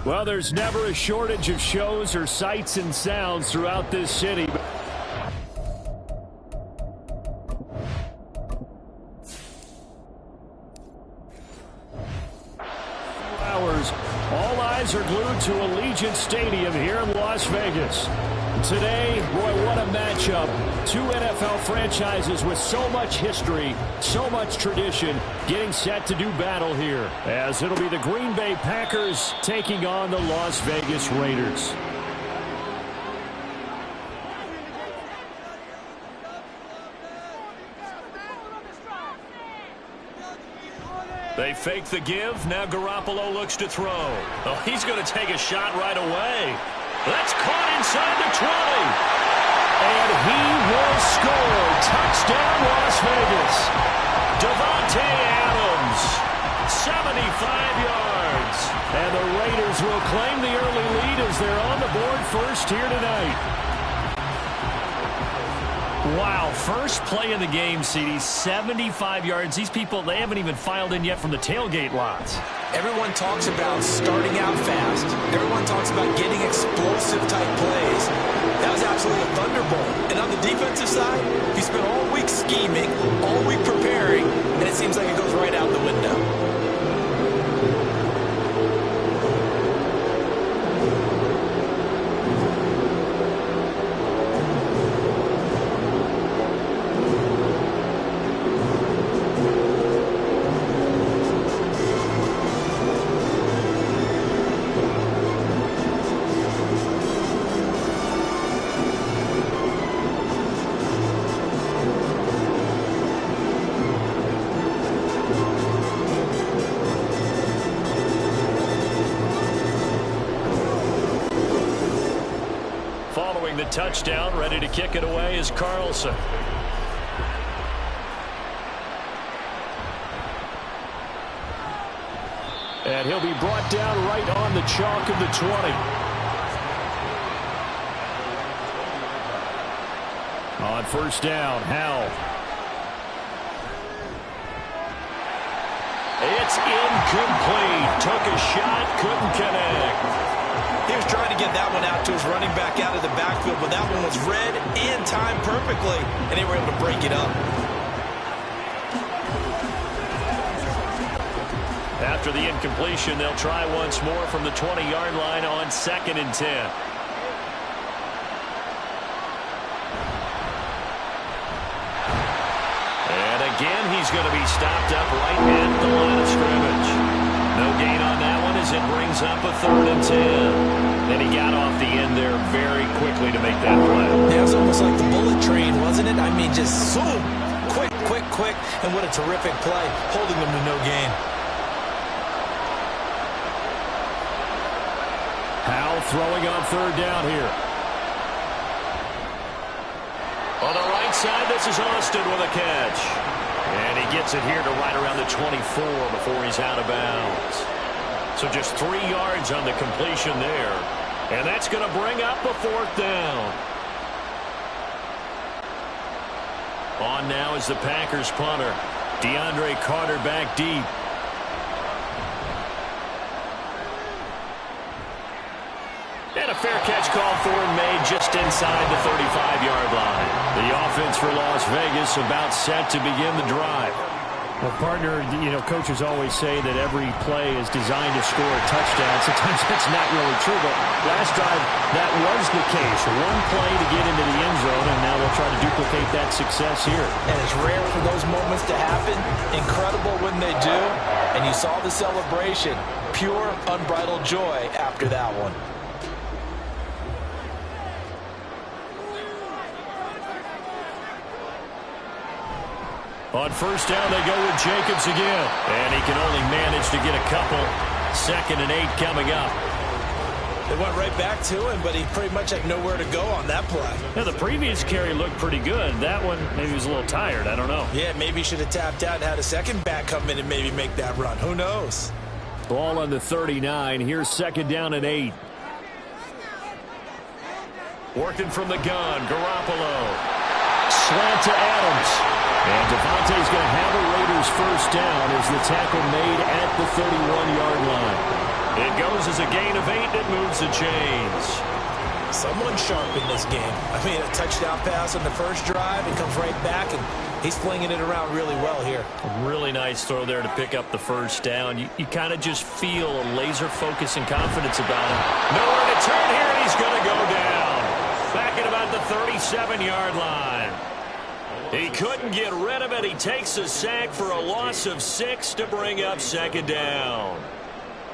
Well, there's never a shortage of shows or sights and sounds throughout this city. All eyes are glued to Allegiant Stadium here in Las Vegas. Today, boy, what a matchup. Two NFL franchises with so much history, so much tradition, getting set to do battle here, as it'll be the Green Bay Packers taking on the Las Vegas Raiders. They fake the give. Now Garoppolo looks to throw. Oh, he's going to take a shot right away. That's caught inside the 20. And he will score. Touchdown, Las Vegas. Davante Adams, 75 yards. And the Raiders will claim the early lead as they're on the board first here tonight. Wow, first play of the game, CD, 75 yards. These people, they haven't even filed in yet from the tailgate lots. Everyone talks about starting out fast. Everyone talks about getting explosive-type plays. That was absolutely a thunderbolt. And on the defensive side, he spent all week scheming, all week preparing, and it seems like it goes right out the window. The touchdown, ready to kick it away is Carlson. And he'll be brought down right on the chalk of the 20. On first down, Howell. It's incomplete. Took a shot, couldn't connect. He was trying to get that one out to his running back out of the backfield, but that one was read and timed perfectly, and they were able to break it up. After the incompletion, they'll try once more from the 20-yard line on 2nd and 10. And again, he's going to be stopped up right at the line of scrimmage. No gain on that one as it brings up a 3rd and 10. And he got off the end there very quickly to make that play. That was almost like the bullet train, wasn't it? I mean, just so quick, and what a terrific play, holding them to no gain. Howell throwing on 3rd down here. On the right side, this is Austin with a catch. And he gets it here to right around the 24 before he's out of bounds. So just 3 yards on the completion there. And that's going to bring up a 4th down. On now is the Packers punter. DeAndre Carter back deep. And a fair catch called for and made just inside the 35-yard line. The offense for Las Vegas about set to begin the drive. Well, partner, you know, coaches always say that every play is designed to score a touchdown. Sometimes that's not really true, but last drive, that was the case. One play to get into the end zone, and now they'll try to duplicate that success here. And it's rare for those moments to happen. Incredible when they do. And you saw the celebration. Pure, unbridled joy after that one. On first down, they go with Jacobs again. And he can only manage to get a couple. 2nd and 8 coming up. They went right back to him, but he pretty much had nowhere to go on that play. Yeah, the previous carry looked pretty good. That one, maybe he was a little tired. I don't know. Yeah, maybe he should have tapped out and had a second back come in and maybe make that run. Who knows? Ball on the 39. Here's 2nd down and 8. Working from the gun, Garoppolo. Slant to Adams. And Davante's going to have a Raiders first down as the tackle made at the 31-yard line. It goes as a gain of 8. It moves the chains. Someone sharp in this game. I mean, a touchdown pass on the first drive. It comes right back, and he's flinging it around really well here. A really nice throw there to pick up the first down. You kind of just feel a laser focus and confidence about him. Nowhere to turn here, and he's going to go down. Back at about the 37-yard line. He couldn't get rid of it. He takes a sack for a loss of 6 to bring up second down.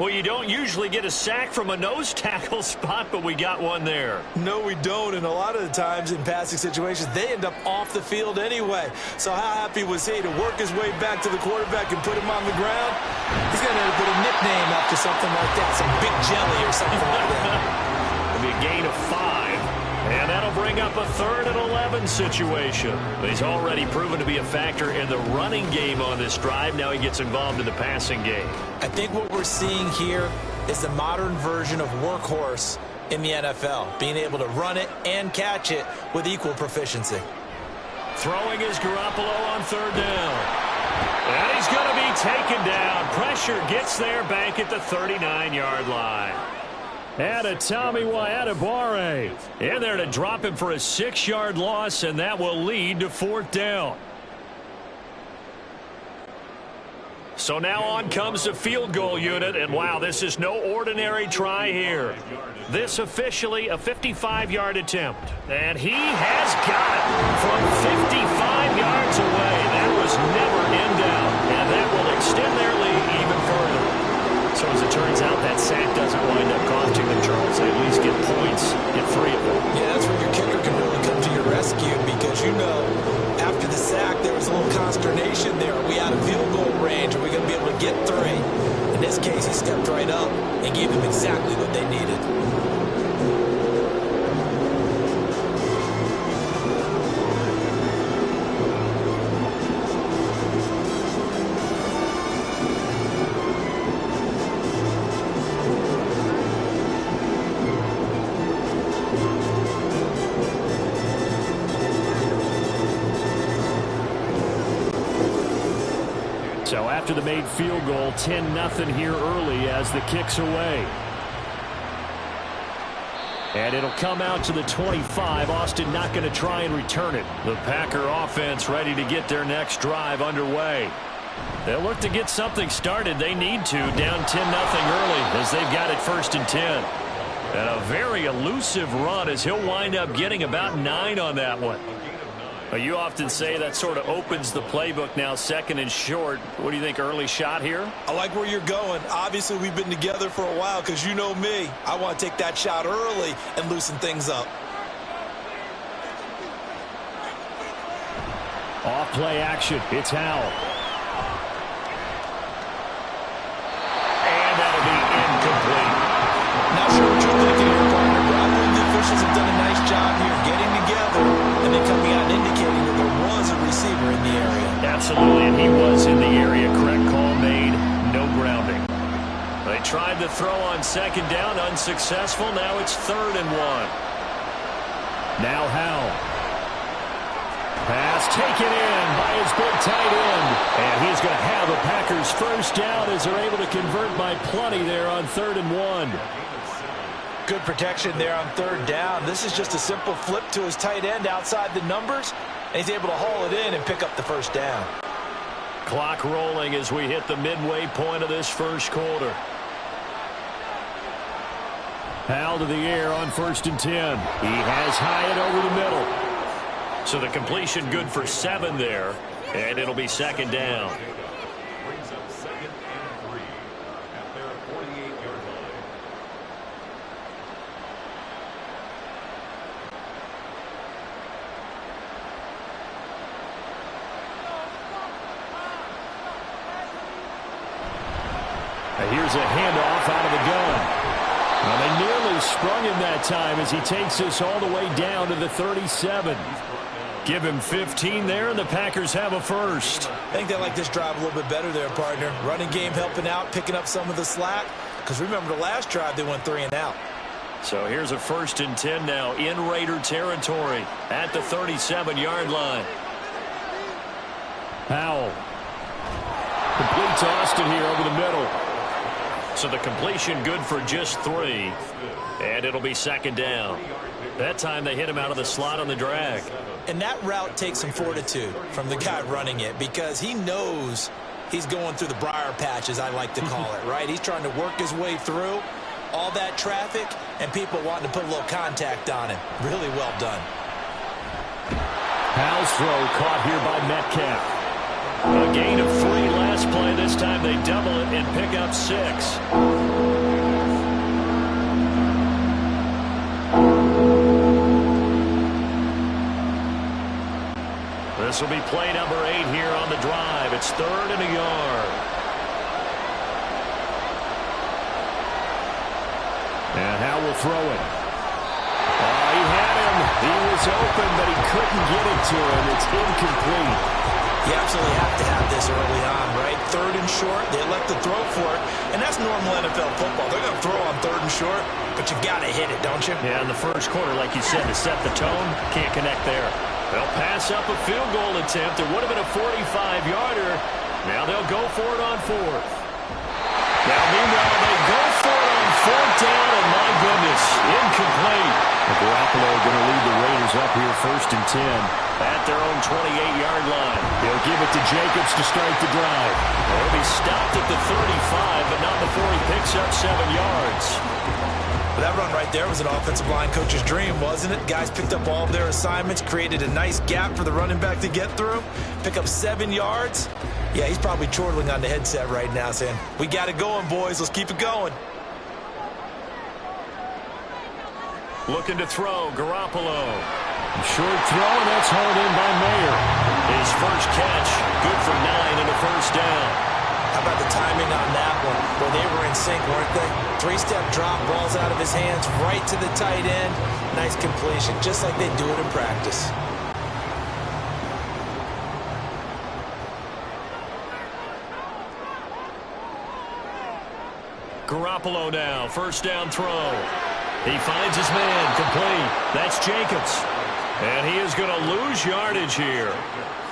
Well, you don't usually get a sack from a nose tackle spot, but we got one there. No, we don't, and a lot of the times in passing situations, they end up off the field anyway. So how happy was he to work his way back to the quarterback and put him on the ground? He's going to put a nickname after something like that, some Big Jelly or something like that. It'll be a gain of 5. And that'll bring up a 3rd and 11 situation. He's already proven to be a factor in the running game on this drive. Now he gets involved in the passing game. I think what we're seeing here is the modern version of workhorse in the NFL, being able to run it and catch it with equal proficiency. Throwing is Garoppolo on 3rd down. And he's going to be taken down. Pressure gets there back at the 39-yard line. And a Tommy Adebawore in there to drop him for a 6-yard loss, and that will lead to 4th down. So now on comes the field goal unit, and wow, this is no ordinary try here. This officially a 55-yard attempt, and he has got it from 55 yards away. That was never in doubt, and that will extend their lead even further. So as it turns out, that sack doesn't wind up costing them, Charles. They at least get points, get 3 of them. Yeah, that's where your kicker can really come to your rescue, because you know after the sack there was a little consternation there. Are we out of field goal range? Are we going to be able to get 3? In this case, he stepped right up and gave them exactly what they needed. So after the made field goal, 10-0 here early as the kick's away. And it'll come out to the 25. Austin not going to try and return it. The Packer offense ready to get their next drive underway. They'll look to get something started. They need to, down 10-0 early as they've got it 1st and 10. And a very elusive run as he'll wind up getting about 9 on that one. You often say that sort of opens the playbook now, 2nd and short. What do you think, early shot here? I like where you're going. Obviously, we've been together for a while because you know me. I want to take that shot early and loosen things up. Off play action. It's Howell. And that'll be incomplete. Not sure what you're thinking here, partner, but I believe the officials have done a nice job here getting together and then coming out and indicating that there was a receiver in the area. Absolutely, and he was in the area. Correct call made. No grounding. They tried to throw on 2nd down. Unsuccessful. Now it's 3rd and 1. Now Howell. Pass taken in by his big tight end. And he's going to have the Packers 1st down as they're able to convert by plenty there on 3rd and 1. Good protection there on 3rd down. This is just a simple flip to his tight end outside the numbers, and he's able to haul it in and pick up the 1st down. Clock rolling as we hit the midway point of this 1st quarter. Howell to the air on 1st and 10. He has Hyatt over the middle. So the completion good for 7 there, and it'll be 2nd down. Here's a handoff out of the gun. Well, they nearly sprung him that time as he takes this all the way down to the 37. Give him 15 there, and the Packers have a 1st. I think they like this drive a little bit better there, partner. Running game helping out, picking up some of the slack. Because remember, the last drive, they went 3 and out. So here's a 1st and 10 now in Raider territory at the 37-yard line. Howell. Complete to Austin here over the middle. So the completion good for just 3. And it'll be second down. That time they hit him out of the slot on the drag. And that route takes some fortitude from the guy running it because he knows he's going through the briar patch, as I like to call it, right? He's trying to work his way through all that traffic and people wanting to put a little contact on him. Really well done. Powell's throw caught here by Metcalf. A gain of 3 last play. This time they double it and pick up 6. This will be play number 8 here on the drive. It's 3rd and a yard. And Howe will throw it. He had him. He was open, but he couldn't get it to him. It's incomplete. You absolutely have to have this early on, right? 3rd and short, they elect to throw for it, and that's normal NFL football. They're going to throw on 3rd and short, but you've got to hit it, don't you? Yeah, in the first quarter, like you said, to set the tone, can't connect there. They'll pass up a field goal attempt. It would have been a 45-yarder. Now they'll go for it on 4th. Now, meanwhile, they go for it on 4th down, and my goodness, incomplete. Garoppolo going to lead the Raiders up here 1st and 10 at their own 28-yard line. He'll give it to Jacobs to start the drive. He'll be stopped at the 35, but not before he picks up 7 yards. That run right there was an offensive line coach's dream, wasn't it? Guys picked up all of their assignments, created a nice gap for the running back to get through, pick up 7 yards. Yeah, he's probably chortling on the headset right now saying, we got it going, boys. Let's keep it going. Looking to throw, Garoppolo. Short throw, and that's hauled in by Mayer. His first catch, good for 9 and a first down. How about the timing on that one? Well, they were in sync, weren't they? 3-step drop, balls out of his hands, right to the tight end. Nice completion, just like they do it in practice. Garoppolo now, first down throw. He finds his man, complete. That's Jacobs. And he is going to lose yardage here.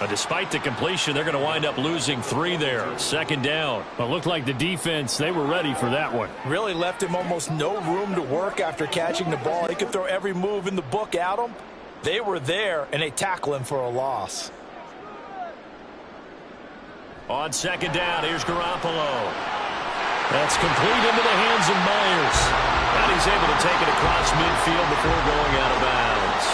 But despite the completion, they're going to wind up losing 3 there. Second down. But it looked like the defense, they were ready for that one. Really left him almost no room to work after catching the ball. He could throw every move in the book at him. They were there, and they tackle him for a loss. On second down, here's Garoppolo. That's complete into the hands of Myers. And he's able to take it across midfield before going out of bounds.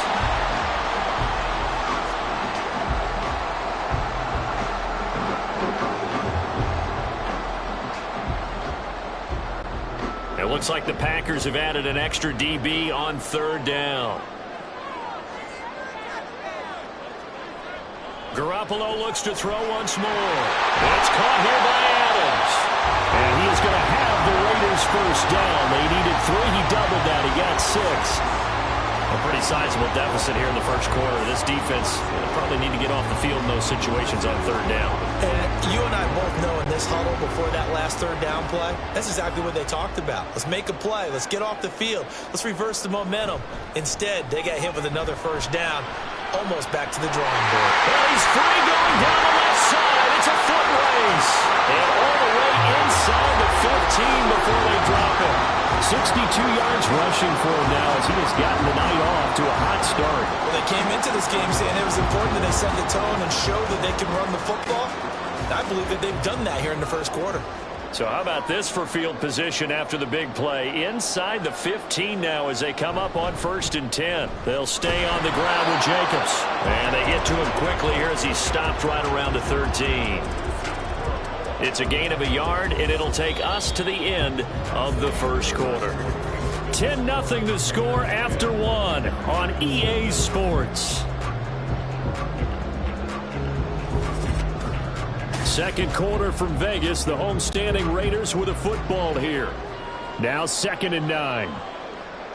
It looks like the Packers have added an extra DB on 3rd down. Garoppolo looks to throw once more. It's caught here by Adams. And he is going to have the Raiders first down. They needed 3. He doubled that. He got 6. A pretty sizable deficit here in the first quarter. This defense probably need to get off the field in those situations on 3rd down. And you and I both know in this huddle before that last 3rd down play, that's exactly what they talked about. Let's make a play. Let's get off the field. Let's reverse the momentum. Instead, they got hit with another first down. Almost back to the drawing board. Well, he's free going down the left side. It's a foot race. And all the way inside the 15 before they drop him. 62 yards rushing for him now as he has gotten the night off to a hot start. Well, they came into this game saying it was important that they set the tone and show that they can run the football. I believe that they've done that here in the first quarter. So how about this for field position after the big play? Inside the 15 now as they come up on 1st and 10. They'll stay on the ground with Jacobs. And they get to him quickly here as he stopped right around the 13. It's a gain of a yard, and it'll take us to the end of the first quarter. 10-0 the score after 1 on EA Sports. Second quarter from Vegas, the homestanding Raiders with a football here. Now 2nd and 9.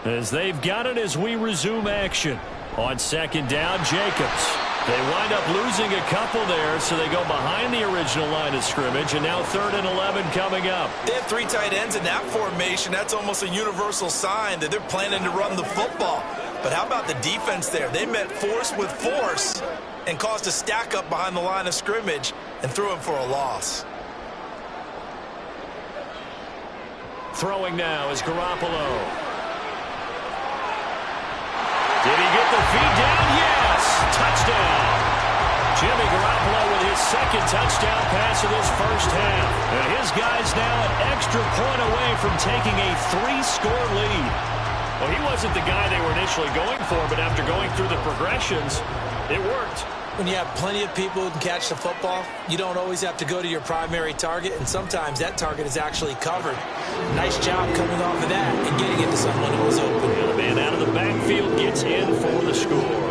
As they've got it as we resume action. On 2nd down, Jacobs. They wind up losing a couple there, so they go behind the original line of scrimmage, and now 3rd and 11 coming up. They have 3 tight ends in that formation. That's almost a universal sign that they're planning to run the football. But how about the defense there? They met force with force and caused a stack up behind the line of scrimmage and threw him for a loss. Throwing now is Garoppolo. Did he get the feed down? Yes! Touchdown! Jimmy Garoppolo with his second touchdown pass of this first half. And his guys now an extra point away from taking a 3-score lead. Well, he wasn't the guy they were initially going for, but after going through the progressions, it worked. When you have plenty of people who can catch the football, you don't always have to go to your primary target, and sometimes that target is actually covered. Nice job coming off of that and getting it to someone who was open. And the man out of the backfield gets in for the score.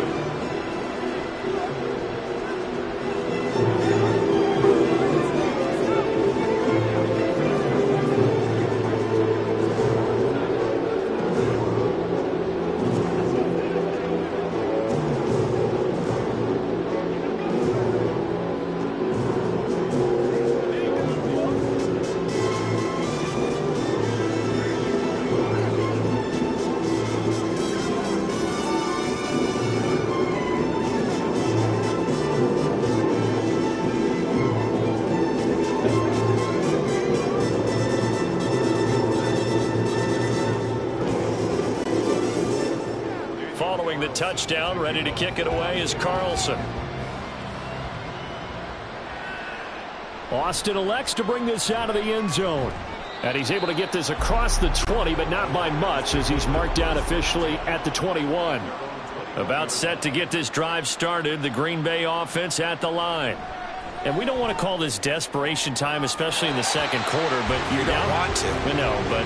Following the touchdown, ready to kick it away is Carlson. Austin elects to bring this out of the end zone. And he's able to get this across the 20, but not by much, as he's marked down officially at the 21. About set to get this drive started, the Green Bay offense at the line. And we don't want to call this desperation time, especially in the second quarter, but you're down. You don't want to. No, but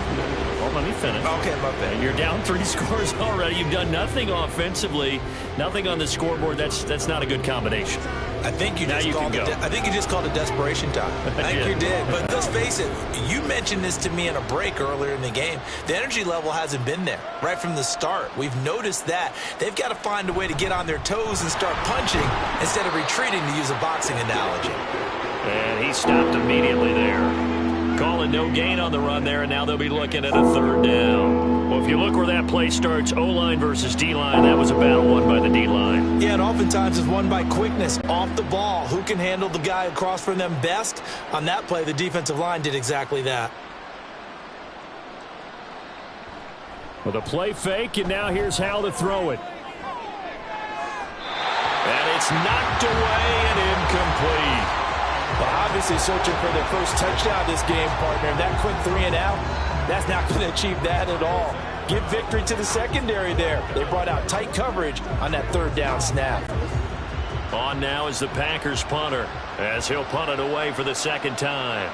well, let me finish. Okay, my bad. You're down 3 scores already. You've done nothing offensively, nothing on the scoreboard. That's not a good combination. I think you just called it desperation time. I think you did. But let's face it, you mentioned this to me in a break earlier in the game. The energy level hasn't been there right from the start. We've noticed that. They've got to find a way to get on their toes and start punching instead of retreating, to use a boxing analogy. And he stopped immediately there. Calling no gain on the run there, and now they'll be looking at a 3rd down. Well, if you look where that play starts, O-line versus D-line, that was a battle won by the D-line. Yeah, and oftentimes it's won by quickness off the ball. Who can handle the guy across from them best? On that play, the defensive line did exactly that. With a play fake, and now here's how to throw it. And it's knocked away and incomplete. Well, obviously searching for their first touchdown this game, partner. That quick 3 and out, that's not going to achieve that at all. Give victory to the secondary there. They brought out tight coverage on that 3rd down snap. On now is the Packers punter, as he'll punt it away for the 2nd time.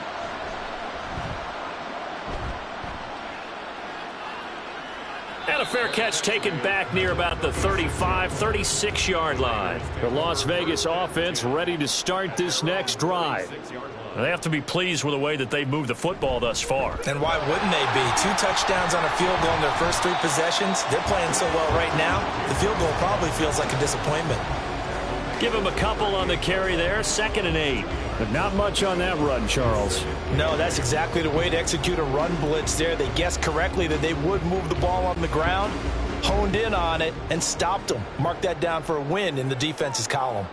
And a fair catch taken back near about the 35, 36-yard line. The Las Vegas offense ready to start this next drive. They have to be pleased with the way that they've moved the football thus far. And why wouldn't they be? 2 touchdowns on a field goal in their first 3 possessions. They're playing so well right now, the field goal probably feels like a disappointment. Give him a couple on the carry there, 2nd and 8. But not much on that run, Charles. No, that's exactly the way to execute a run blitz there. They guessed correctly that they would move the ball on the ground, honed in on it, and stopped them. Mark that down for a win in the defense's column.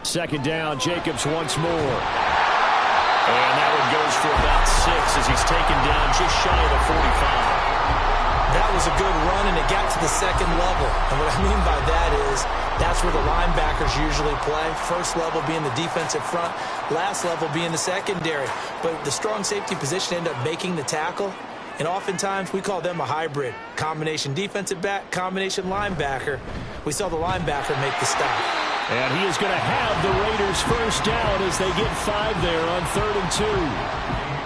2nd down, Jacobs once more. And that one goes for about 6 as he's taken down just shy of the 45. That was a good run, and it got to the 2nd level. And what I mean by that is that's where the linebackers usually play. First level being the defensive front, last level being the secondary. But the strong safety position ended up making the tackle, and oftentimes we call them a hybrid. Combination defensive back, combination linebacker. We saw the linebacker make the stop. And he is going to have the Raiders first down as they get 5 there on 3rd and 2.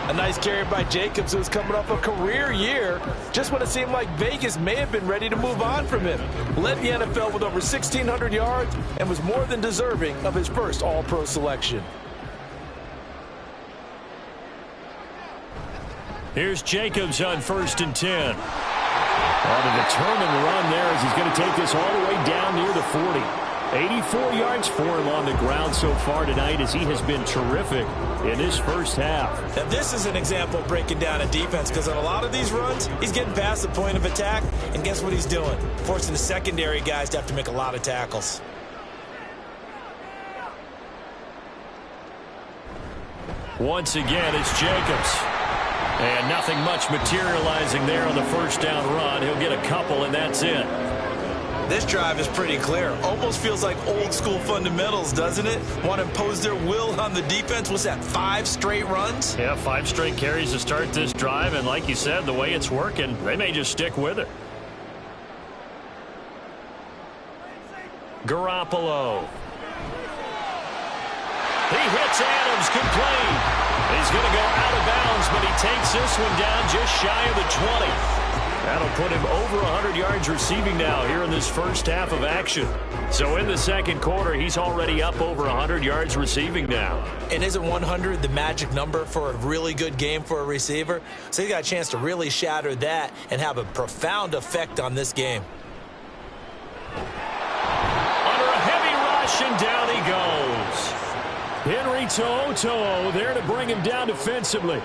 A nice carry by Jacobs, who's coming off a career year. Just when it seemed like Vegas may have been ready to move on from him. Led the NFL with over 1,600 yards and was more than deserving of his first All-Pro selection. Here's Jacobs on 1st and 10. On a determined run there as he's going to take this all the way down near the 40. 84 yards for him on the ground so far tonight as he has been terrific in this first half. Now this is an example of breaking down a defense, because on a lot of these runs, he's getting past the point of attack, and guess what he's doing? Forcing the secondary guys to have to make a lot of tackles. Once again, it's Jacobs. And nothing much materializing there on the first down run. He'll get a couple, and that's it. This drive is pretty clear. Almost feels like old school fundamentals, doesn't it? Want to impose their will on the defense. Was that 5 straight runs? Yeah, 5 straight carries to start this drive. And like you said, the way it's working, they may just stick with it. Garoppolo. He hits Adams complete. He's going to go out of bounds, but he takes this one down just shy of the 20. That'll put him over 100 yards receiving now here in this first half of action. So in the second quarter, he's already up over 100 yards receiving now. And isn't 100 the magic number for a really good game for a receiver? So he got a chance to really shatter that and have a profound effect on this game. Under a heavy rush, and down he goes. Henry To'o there to bring him down defensively.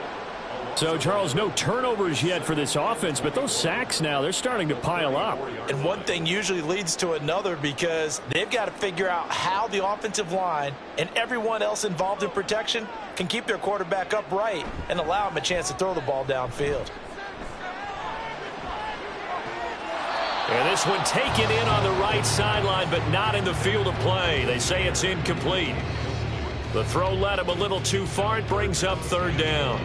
So, Charles, no turnovers yet for this offense, but those sacks now, they're starting to pile up. And one thing usually leads to another because they've got to figure out how the offensive line and everyone else involved in protection can keep their quarterback upright and allow him a chance to throw the ball downfield. And this one taken in on the right sideline, but not in the field of play. They say it's incomplete. The throw led him a little too far. It brings up third down.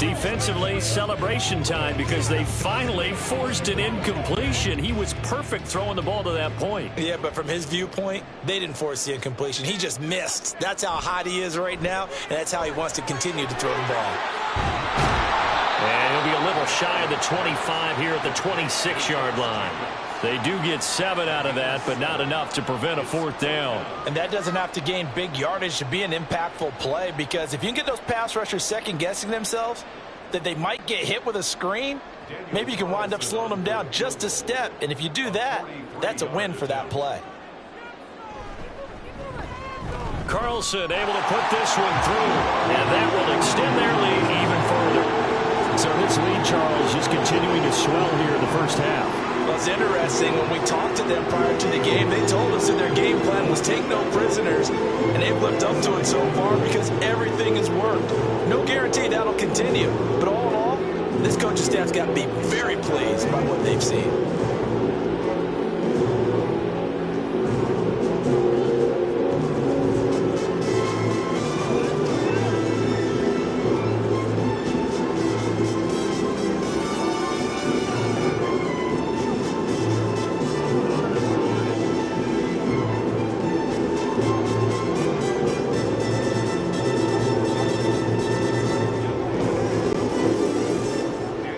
Defensively, celebration time because they finally forced an incompletion. He was perfect throwing the ball to that point. Yeah, but from his viewpoint, they didn't force the incompletion. He just missed. That's how hot he is right now, and that's how he wants to continue to throw the ball. And he'll be a little shy of the 25 here at the 26-yard line. They do get 7 out of that, but not enough to prevent a fourth down. And that doesn't have to gain big yardage to be an impactful play, because if you can get those pass rushers second-guessing themselves that they might get hit with a screen, maybe you can wind up slowing them down just a step. And if you do that, that's a win for that play. Carlson able to put this one through, and that will extend their lead even further. So this lead, Charles, is continuing to swell here in the first half. Well, it's interesting. When we talked to them prior to the game, they told us that their game plan was take no prisoners, and they've lived up to it so far because everything has worked. No guarantee that'll continue, but all in all, this coaching staff's got to be very pleased by what they've seen.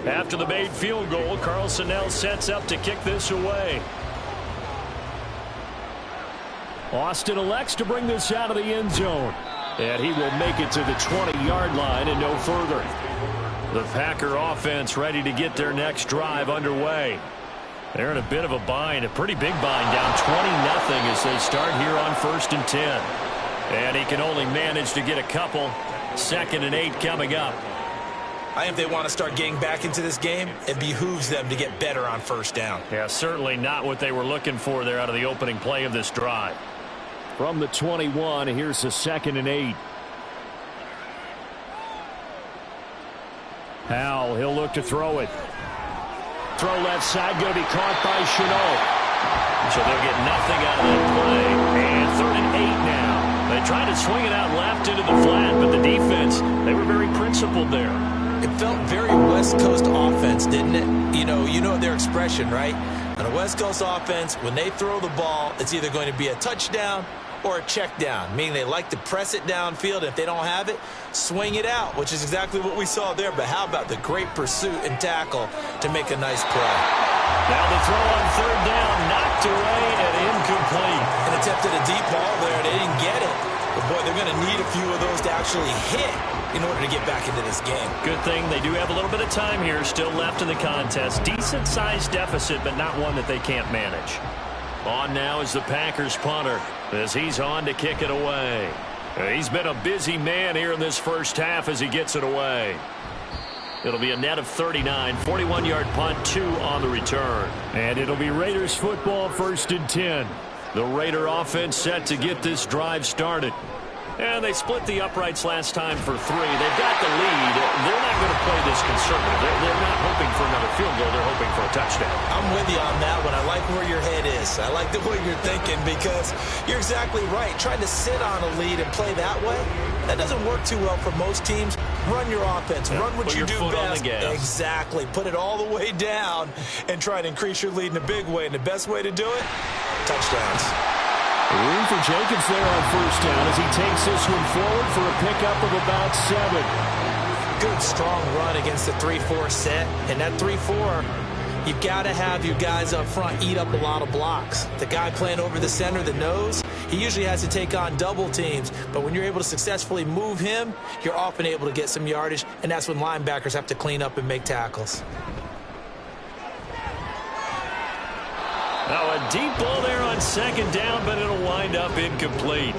After the made field goal, Carlson now sets up to kick this away. Austin elects to bring this out of the end zone. And he will make it to the 20-yard line and no further. The Packer offense ready to get their next drive underway. They're in a bit of a bind, a pretty big bind, down 20-0 as they start here on 1st and 10. And he can only manage to get a couple. 2nd and 8 coming up. I think if they want to start getting back into this game, it behooves them to get better on first down. Yeah, certainly not what they were looking for there out of the opening play of this drive. From the 21, here's the 2nd and 8. Howell, he'll look to throw it. Throw left side, going to be caught by Chenault. So they'll get nothing out of that play. And 3rd and 8 now. They tried to swing it out left into the flat, but the defense, they were very principled there. It felt very West Coast offense, didn't it? You know their expression, right? On a West Coast offense, when they throw the ball, it's either going to be a touchdown or a check down, meaning they like to press it downfield. If they don't have it, swing it out, which is exactly what we saw there. But how about the great pursuit and tackle to make a nice play? Now the throw on 3rd down, knocked away and incomplete. An attempt at a deep ball there, they didn't get it. But, boy, they're going to need a few of those to actually hit in order to get back into this game. Good thing they do have a little bit of time here still left in the contest. Decent-sized deficit, but not one that they can't manage. On now is the Packers punter as he's on to kick it away. He's been a busy man here in this first half as he gets it away. It'll be a net of 39, 41-yard punt, 2 on the return. And it'll be Raiders football, 1st and 10. The Raider offense set to get this drive started. And they split the uprights last time for 3. They've got the lead. They're not going to play this conservative. They're not hoping for another field goal. They're hoping for a touchdown. I'm with you on that one. I like where your head is. I like the way you're thinking because you're exactly right. Trying to sit on a lead and play that way, that doesn't work too well for most teams. Run your offense. Run what you do best. Exactly. Put it all the way down and try to increase your lead in a big way. And the best way to do it, touchdowns. Room for Jacobs there on first down as he takes this one forward for a pickup of about 7. Good, strong run against the 3-4 set. And that 3-4, you've got to have your guys up front eat up a lot of blocks. The guy playing over the center, the nose, he usually has to take on double teams. But when you're able to successfully move him, you're often able to get some yardage, and that's when linebackers have to clean up and make tackles. Now a deep ball there on second down, but it'll wind up incomplete.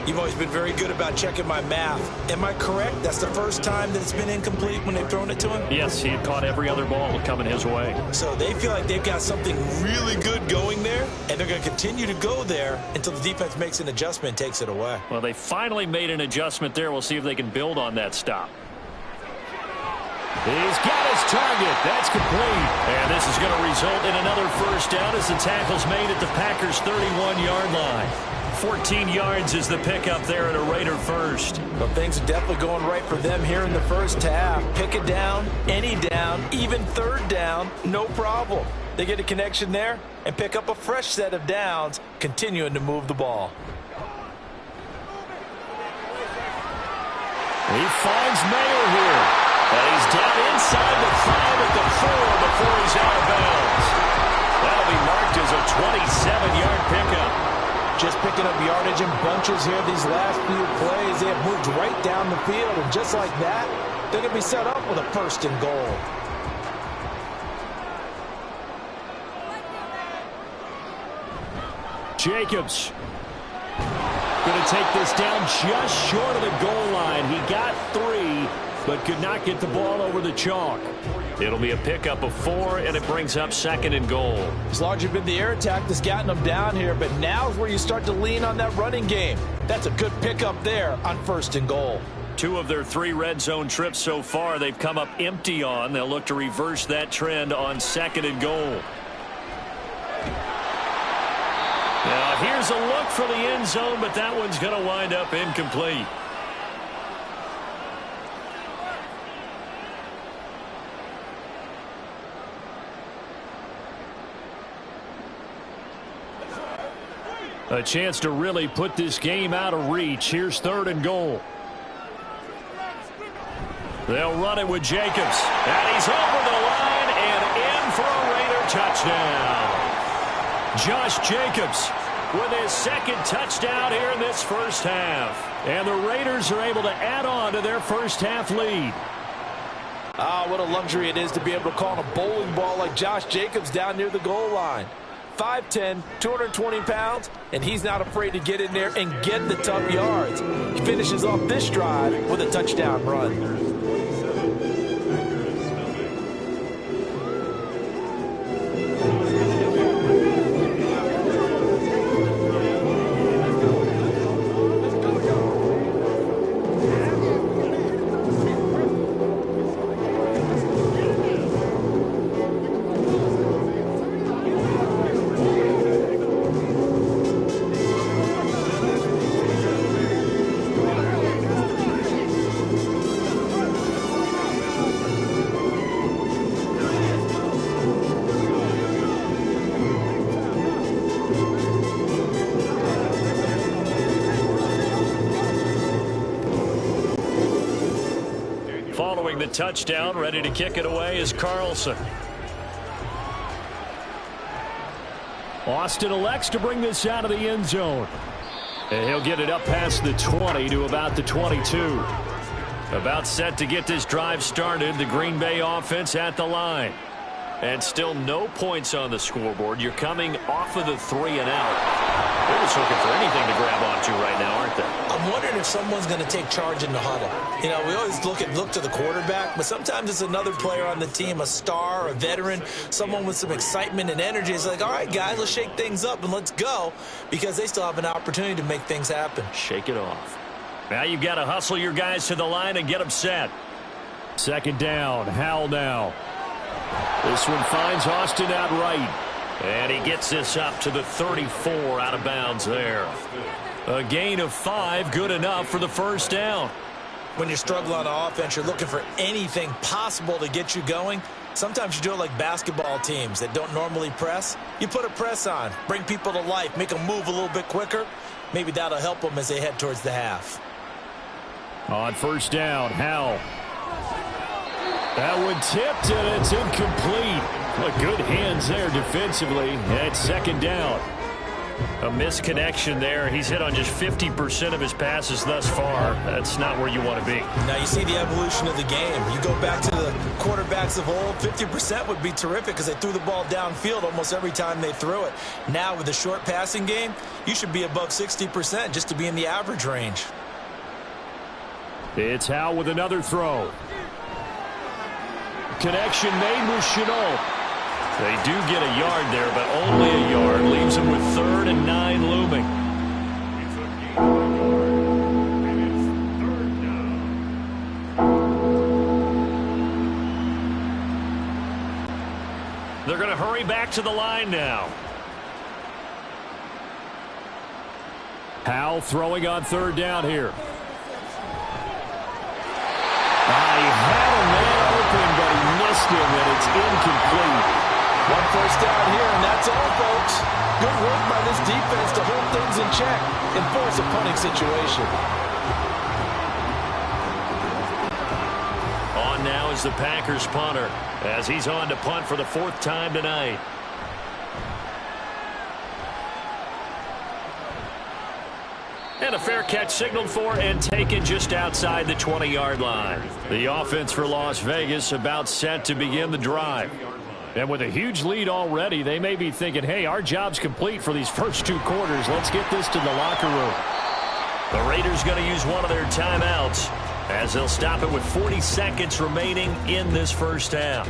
You've always been very good about checking my math. Am I correct? That's the first time that it's been incomplete when they've thrown it to him? Yes, he had caught every other ball coming his way. So they feel like they've got something really good going there, and they're going to continue to go there until the defense makes an adjustment and takes it away. Well, they finally made an adjustment there. We'll see if they can build on that stop. He's got his target. That's complete. And this is going to result in another first down as the tackle's made at the Packers' 31-yard line. 14 yards is the pickup there at a Raider first. Well, things are definitely going right for them here in the first half. Pick it down, any down, even third down, no problem. They get a connection there and pick up a fresh set of downs, continuing to move the ball. He finds Mayer here. And he's down inside the 5 at the 4 before he's out of bounds. That'll be marked as a 27-yard pickup. Just picking up yardage in bunches here these last few plays. They have moved right down the field, and just like that, they're going to be set up with a first and goal. Jacobs going to take this down just short of the goal line. He got 3, but could not get the ball over the chalk. It'll be a pickup of 4, and it brings up second and goal. It's largely been the air attack that's gotten them down here, but now's where you start to lean on that running game. That's a good pickup there on first and goal. 2 of their 3 red zone trips so far, they've come up empty on. They'll look to reverse that trend on second and goal. Now, here's a look for the end zone, but that one's going to wind up incomplete. A chance to really put this game out of reach. Here's third and goal. They'll run it with Jacobs. And he's over the line and in for a Raider touchdown. Josh Jacobs with his second touchdown here in this first half. And the Raiders are able to add on to their first half lead. Ah, what a luxury it is to be able to call on a bowling ball like Josh Jacobs down near the goal line. 5'10", 220 pounds, and he's not afraid to get in there and get the tough yards. He finishes off this drive with a touchdown run. The touchdown, ready to kick it away is Carlson. Austin elects to bring this out of the end zone. And he'll get it up past the 20 to about the 22. About set to get this drive started. The Green Bay offense at the line. And still no points on the scoreboard. You're coming off of the 3 and out. They're just looking for anything to grab onto right now, aren't they? I'm wondering if someone's going to take charge in the huddle. You know, we always look to the quarterback, but sometimes it's another player on the team, a star, a veteran, someone with some excitement and energy. It's like, all right, guys, let's shake things up and let's go, because they still have an opportunity to make things happen. Shake it off. Now you've got to hustle your guys to the line and get them set. Second down, Howell now. This one finds Austin out right. And he gets this up to the 34 out of bounds there. A gain of 5, good enough for the first down. When you struggle on offense, you're looking for anything possible to get you going. Sometimes you do it like basketball teams that don't normally press. You put a press on, bring people to life, make them move a little bit quicker. Maybe that'll help them as they head towards the half. On first down, Howell. That one tipped, and it's incomplete. But good hands there defensively. At second down. A misconnection there. He's hit on just 50% of his passes thus far. That's not where you want to be. Now you see the evolution of the game. You go back to the quarterbacks of old, 50% would be terrific because they threw the ball downfield almost every time they threw it. Now with the short passing game, you should be above 60% just to be in the average range. It's Howell with another throw. Connection made with Chenault. They do get a yard there, but only a yard. Leaves them with 3rd and 9 looming. They're going to hurry back to the line now. Howell throwing on third down here. He had a man open, but he missed him, and it's incomplete. One first down here, and that's all, folks. Good work by this defense to hold things in check and force a punting situation. On now is the Packers punter as he's on to punt for the 4th time tonight. And a fair catch signaled for and taken just outside the 20-yard line. The offense for Las Vegas about set to begin the drive. And with a huge lead already, they may be thinking, hey, our job's complete for these first 2 quarters. Let's get this to the locker room. The Raiders going to use one of their timeouts as they'll stop it with 40 seconds remaining in this first half.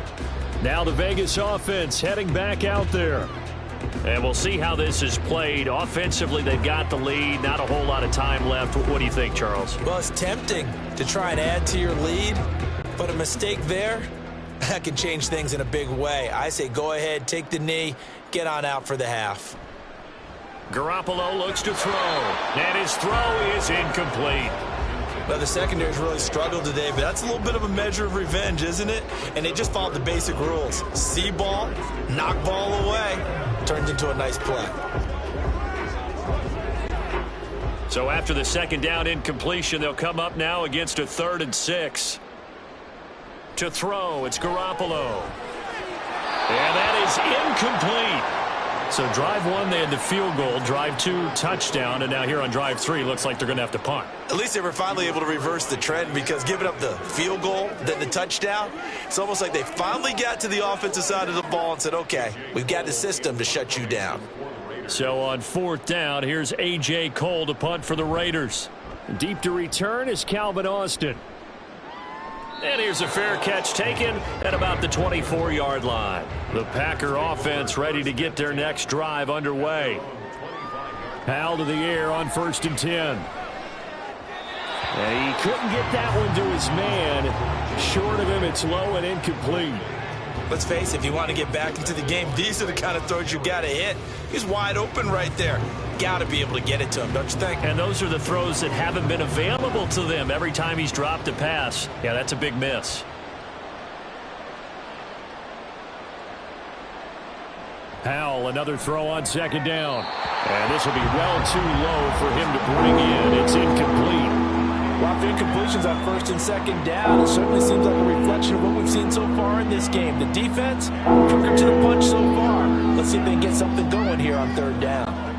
Now the Vegas offense heading back out there. And we'll see how this is played. Offensively, they've got the lead. Not a whole lot of time left. What do you think, Charles? Well, it's tempting to try and add to your lead, but a mistake there, that can change things in a big way. I say go ahead, take the knee, get on out for the half. Garoppolo looks to throw, and his throw is incomplete. Well, the secondary's really struggled today, but that's a little bit of a measure of revenge, isn't it? And they just followed the basic rules. See ball, knock ball away, turns into a nice play. So after the second down incompletion, they'll come up now against a 3rd and 6. To throw, it's Garoppolo. And that is incomplete. So drive 1, they had the field goal. Drive 2, touchdown. And now here on drive 3, looks like they're going to have to punt. At least they were finally able to reverse the trend because giving up the field goal, then the touchdown, it's almost like they finally got to the offensive side of the ball and said, okay, we've got the system to shut you down. So on 4th down, here's A.J. Cole to punt for the Raiders. Deep to return is Calvin Austin. And here's a fair catch taken at about the 24-yard line. The Packer offense ready to get their next drive underway. Howell to the air on 1st and 10. And he couldn't get that one to his man. Short of him, it's low and incomplete. Let's face it, if you want to get back into the game, these are the kind of throws you got to hit. He's wide open right there. Got to be able to get it to him, don't you think? And those are the throws that haven't been available to them every time he's dropped a pass. Yeah, that's a big miss. Howell, another throw on 2nd down. And this will be well too low for him to bring in. It's incomplete. Well, after incompletions on 1st and 2nd down, it certainly seems like a reflection of what we've seen so far in this game. The defense, quicker to the punch so far. Let's see if they can get something going here on 3rd down.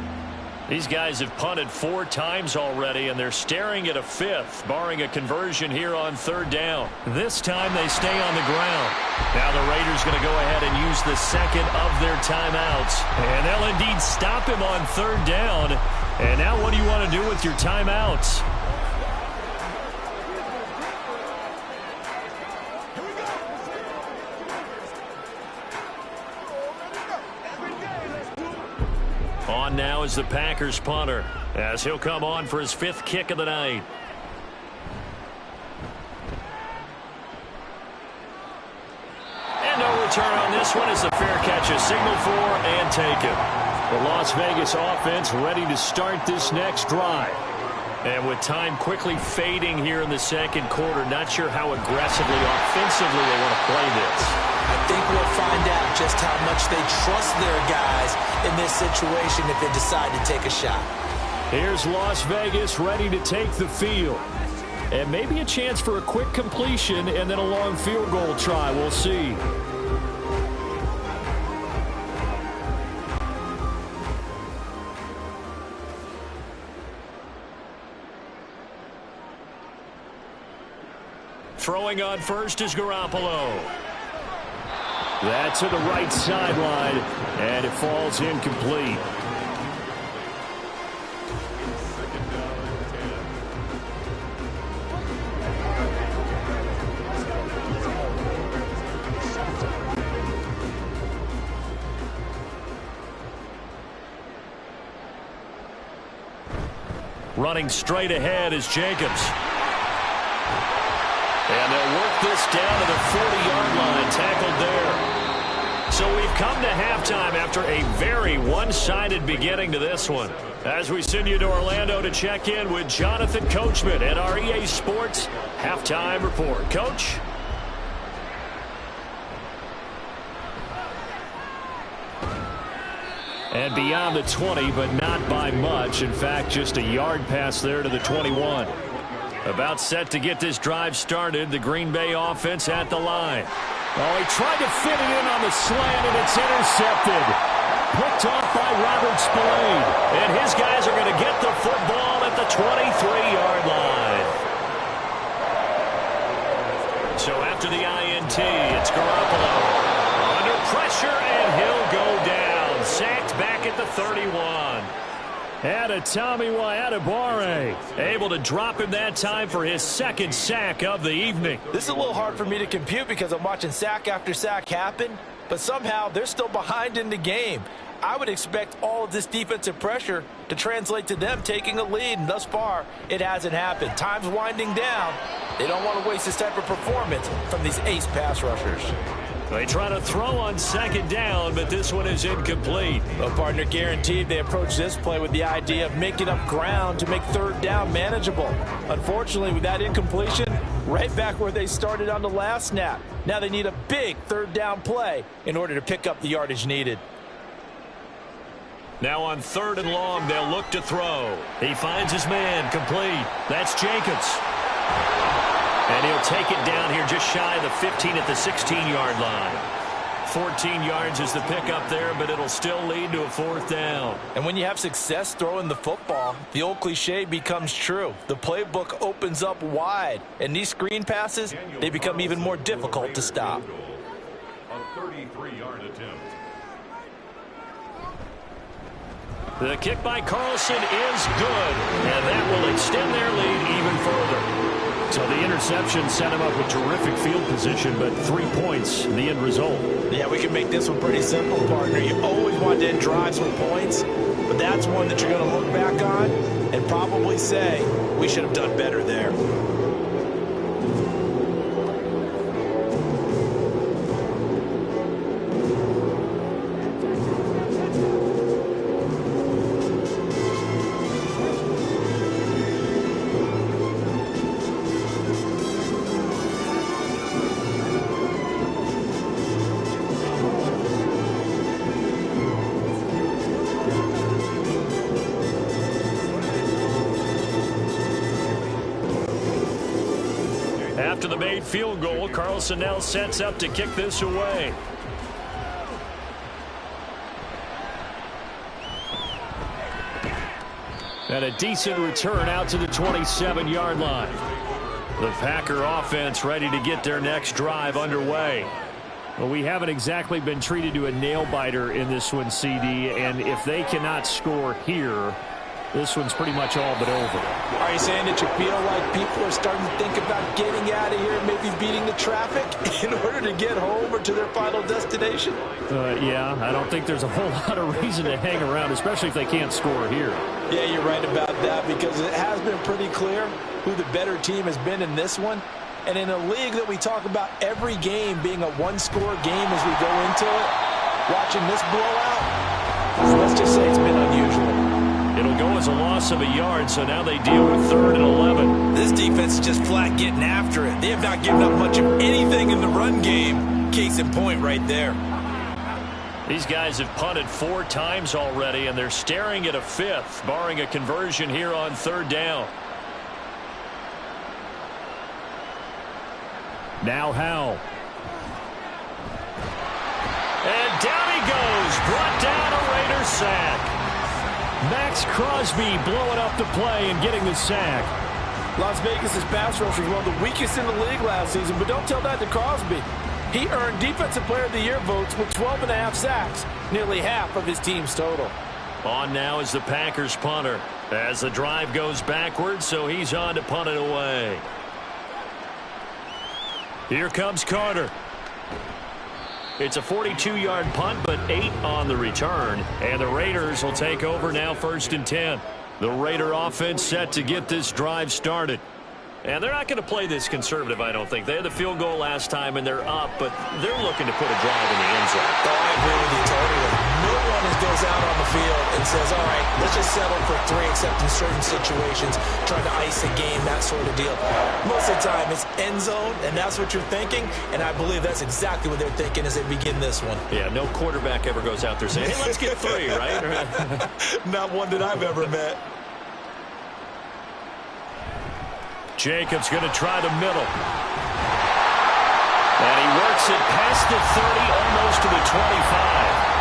These guys have punted 4 times already, and they're staring at a 5th, barring a conversion here on 3rd down. This time they stay on the ground. Now the Raiders going to go ahead and use the 2nd of their timeouts. And they'll indeed stop him on 3rd down. And now what do you want to do with your timeouts? On now is the Packers punter as he'll come on for his 5th kick of the night. return on this one is the fair catch is signaled for and taken. The Las Vegas offense ready to start this next drive. And with time quickly fading here in the second quarter, not sure how aggressively, offensively they want to play this. I think we'll find out just how much they trust their guys in this situation if they decide to take a shot. Here's Las Vegas ready to take the field. And maybe a chance for a quick completion and then a long field goal try. We'll see. Throwing on first is Garoppolo. That's to the right sideline, and it falls incomplete. Running straight ahead is Jacobs. And they'll work this down to the 40-yard line, tackled there. So we've come to halftime after a very one-sided beginning to this one. As we send you to Orlando to check in with Jonathan Coachman at our EA Sports Halftime Report. Coach? And beyond the 20, but not by much. In fact, just a yard pass there to the 21. About set to get this drive started. The Green Bay offense at the line. Oh, he tried to fit it in on the slant, and it's intercepted. Picked off by Robert Spillane. And his guys are going to get the football at the 23-yard line. So after the INT, it's Garoppolo. Under pressure, and he'll go down. Sacked back at the 31. Tommy Adebawore able to drop him that time for his second sack of the evening. This is a little hard for me to compute because I'm watching sack after sack happen, but somehow they're still behind in the game. I would expect all of this defensive pressure to translate to them taking a lead, and thus far, it hasn't happened. Time's winding down. They don't want to waste this type of performance from these ace pass rushers. They try to throw on second down, but this one is incomplete. Well, partner, guaranteed they approach this play with the idea of making up ground to make third down manageable. Unfortunately, with that incompletion, right back where they started on the last snap. Now they need a big third down play in order to pick up the yardage needed. Now on third and long, they'll look to throw. He finds his man, complete. That's Jacobs. And he'll take it down here just shy of the 15 at the 16-yard line. 14 yards is the pickup there, but it'll still lead to a fourth down. And when you have success throwing the football, the old cliche becomes true. The playbook opens up wide, and these screen passes, they become even more difficult to stop. A 33-yard attempt. The kick by Carlson is good, and that will extend their lead even further. So the interception set him up with terrific field position, but 3 points, the end result. Yeah, we can make this one pretty simple, partner. You always want to end drives with points, but that's one that you're going to look back on and probably say, we should have done better there. After the made field goal, Carlson now sets up to kick this away. And a decent return out to the 27-yard line. The Packer offense ready to get their next drive underway. Well, we haven't exactly been treated to a nail-biter in this one, CD, and if they cannot score here, this one's pretty much all but over. Are you saying that you feel like people are starting to think about getting out of here and maybe beating the traffic in order to get home or to their final destination? Yeah, I don't think there's a whole lot of reason to hang around, especially if they can't score here. Yeah, you're right about that because it has been pretty clear who the better team has been in this one. And in a league that we talk about every game being a one-score game as we go into it, watching this blowout, let's just say it's been unusual. It'll go as a loss of a yard, so now they deal with 3rd and 11. This defense is just flat getting after it. They have not given up much of anything in the run game. Case in point right there. These guys have punted 4 times already, and they're staring at a 5th, barring a conversion here on 3rd down. Now Howell. And down he goes. Brought down a Raider sack. Max Crosby blowing up the play and getting the sack. Las Vegas' pass rush was one of the weakest in the league last season, but don't tell that to Crosby. He earned Defensive Player of the Year votes with 12.5 sacks, nearly half of his team's total. On now is the Packers punter. As the drive goes backwards, so he's on to punt it away. Here comes Carter. It's a 42-yard punt, but 8 on the return. And the Raiders will take over now 1st and 10. The Raider offense set to get this drive started. And they're not going to play this conservative, I don't think. They had the field goal last time, and they're up, but they're looking to put a drive in the end zone. Oh, I agree with you totally. No one goes out on the field and says, all right, let's just settle for 3, except in certain situations, trying to ice a game, that sort of deal. Most of the time, it's end zone, and that's what you're thinking, and I believe that's exactly what they're thinking as they begin this one. Yeah, no quarterback ever goes out there saying, hey, let's get 3, right? Not one that I've ever met. Jacobs going to try the middle. And he works it past the 30, almost to the 25.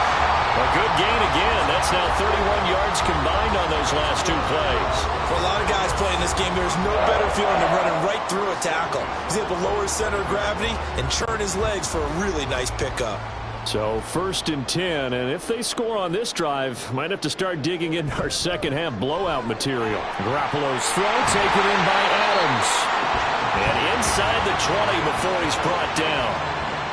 A good gain again. That's now 31 yards combined on those last 2 plays. For a lot of guys playing this game, there's no better feeling than running right through a tackle. He's able to lower his center of gravity and churn his legs for a really nice pickup. So 1st and 10, and if they score on this drive, might have to start digging in our second half blowout material. Garoppolo's throw taken in by Adams. And inside the 20 before he's brought down.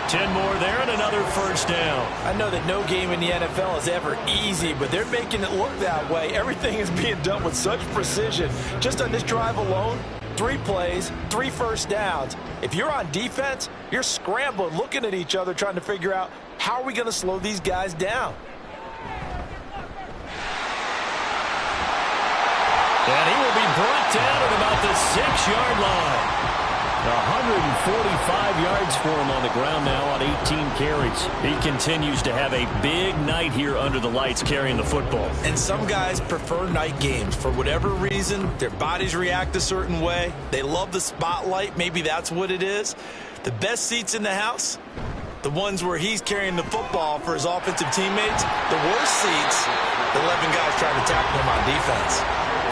10 more there and another 1st down. I know that no game in the NFL is ever easy, but they're making it look that way. Everything is being done with such precision. Just on this drive alone, 3 plays, 3 first downs. If you're on defense, you're scrambling, looking at each other, trying to figure out how are we going to slow these guys down. And he will be brought down at about the 6-yard line. 145 yards for him on the ground now on 18 carries. He continues to have a big night here under the lights carrying the football. And some guys prefer night games. For whatever reason, their bodies react a certain way. They love the spotlight. Maybe that's what it is. The best seats in the house, the ones where he's carrying the football for his offensive teammates. The worst seats, the 11 guys trying to tackle him on defense.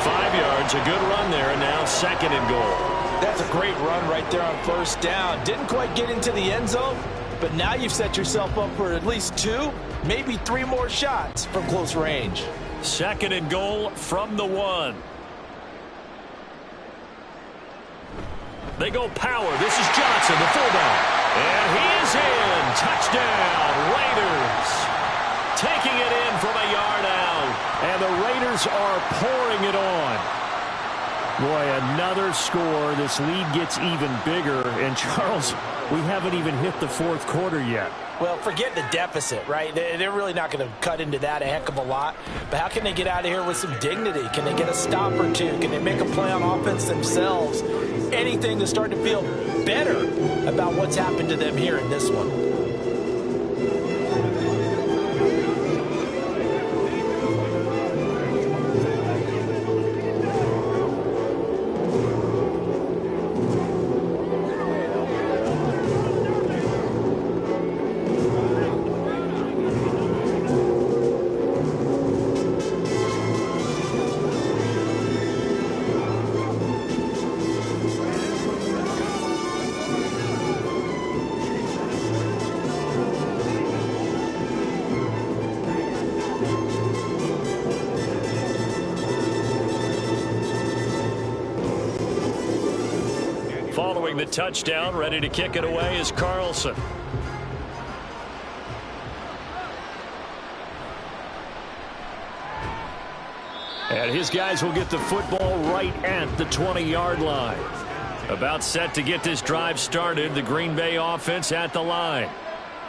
5 yards, a good run there, and now 2nd and goal. That's a great run right there on 1st down. Didn't quite get into the end zone, but now you've set yourself up for at least 2, maybe 3 more shots from close range. 2nd and goal from the 1. They go power. This is Johnson, the fullback. And he is in. Touchdown, Raiders. Taking it in from a yard out. And the Raiders are pouring it on. Boy, another score. This lead gets even bigger. And, Charles, we haven't even hit the 4th quarter yet. Well, forget the deficit, right? They're really not going to cut into that a heck of a lot. But how can they get out of here with some dignity? Can they get a stop or 2? Can they make a play on offense themselves? Anything to start to feel better about what's happened to them here in this one. Following the touchdown, ready to kick it away is Carlson. And his guys will get the football right at the 20-yard line. About set to get this drive started. The Green Bay offense at the line.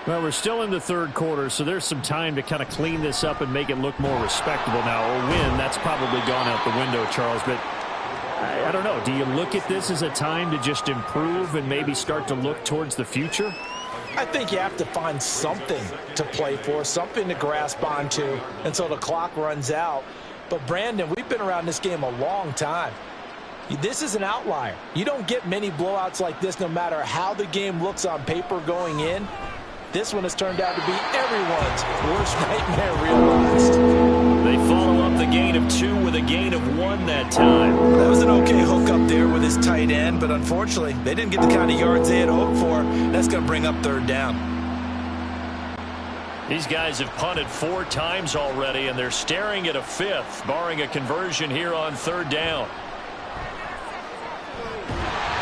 Well, we're still in the third quarter, so there's some time to kind of clean this up and make it look more respectable now. A win, that's probably gone out the window, Charles, but I don't know. Do you look at this as a time to just improve and maybe start to look towards the future? I think you have to find something to play for, something to grasp onto until the clock runs out. But, Brandon, we've been around this game a long time. This is an outlier. You don't get many blowouts like this no matter how the game looks on paper going in. This one has turned out to be everyone's worst nightmare realized. They follow up the gain of 2 with a gain of 1 that time. That was an okay hook up there with his tight end, but unfortunately, they didn't get the kind of yards they had hoped for. That's going to bring up third down. These guys have punted 4 times already, and they're staring at a 5th, barring a conversion here on third down.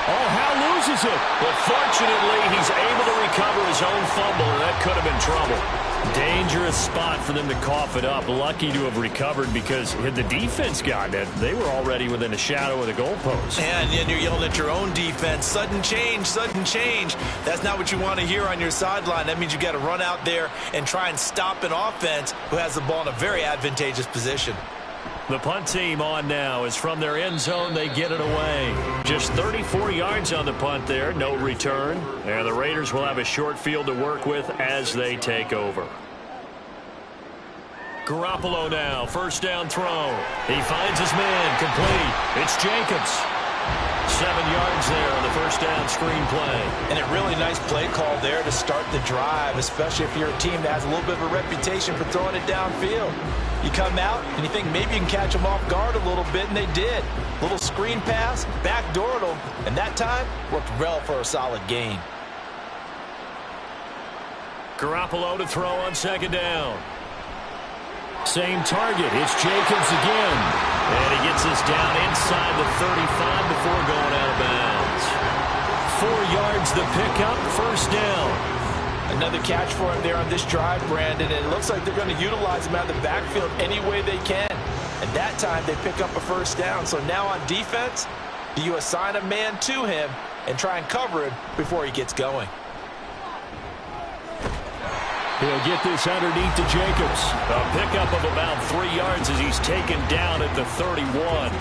Oh, Hal loses it. But fortunately, he's able to recover his own fumble, and that could have been trouble. Dangerous spot for them to cough it up. Lucky to have recovered because had the defense gotten it, they were already within a shadow of the goalpost. And then you're yelling at your own defense. Sudden change, sudden change. That's not what you want to hear on your sideline. That means you got to run out there and try and stop an offense who has the ball in a very advantageous position. The punt team on now is from their end zone. They get it away. Just 34 yards on the punt there. No return. And the Raiders will have a short field to work with as they take over. Garoppolo now. First down throw. He finds his man. Complete. It's Jacobs. 7 yards there on the first down screen play. And a really nice play call there to start the drive, especially if you're a team that has a little bit of a reputation for throwing it downfield. You come out and you think maybe you can catch them off guard a little bit, and they did. Little screen pass, backdoored them, and that time worked well for a solid gain. Garoppolo to throw on second down. Same target. It's Jacobs again. And he gets us down inside the 35 before going out of bounds. 4 yards the pickup, first down. Another catch for him there on this drive, Brandon, and it looks like they're going to utilize him out of the backfield any way they can. And that time they pick up a first down. So now on defense, do you assign a man to him and try and cover him before he gets going? He'll get this underneath to Jacobs. A pickup of about 3 yards as he's taken down at the 31.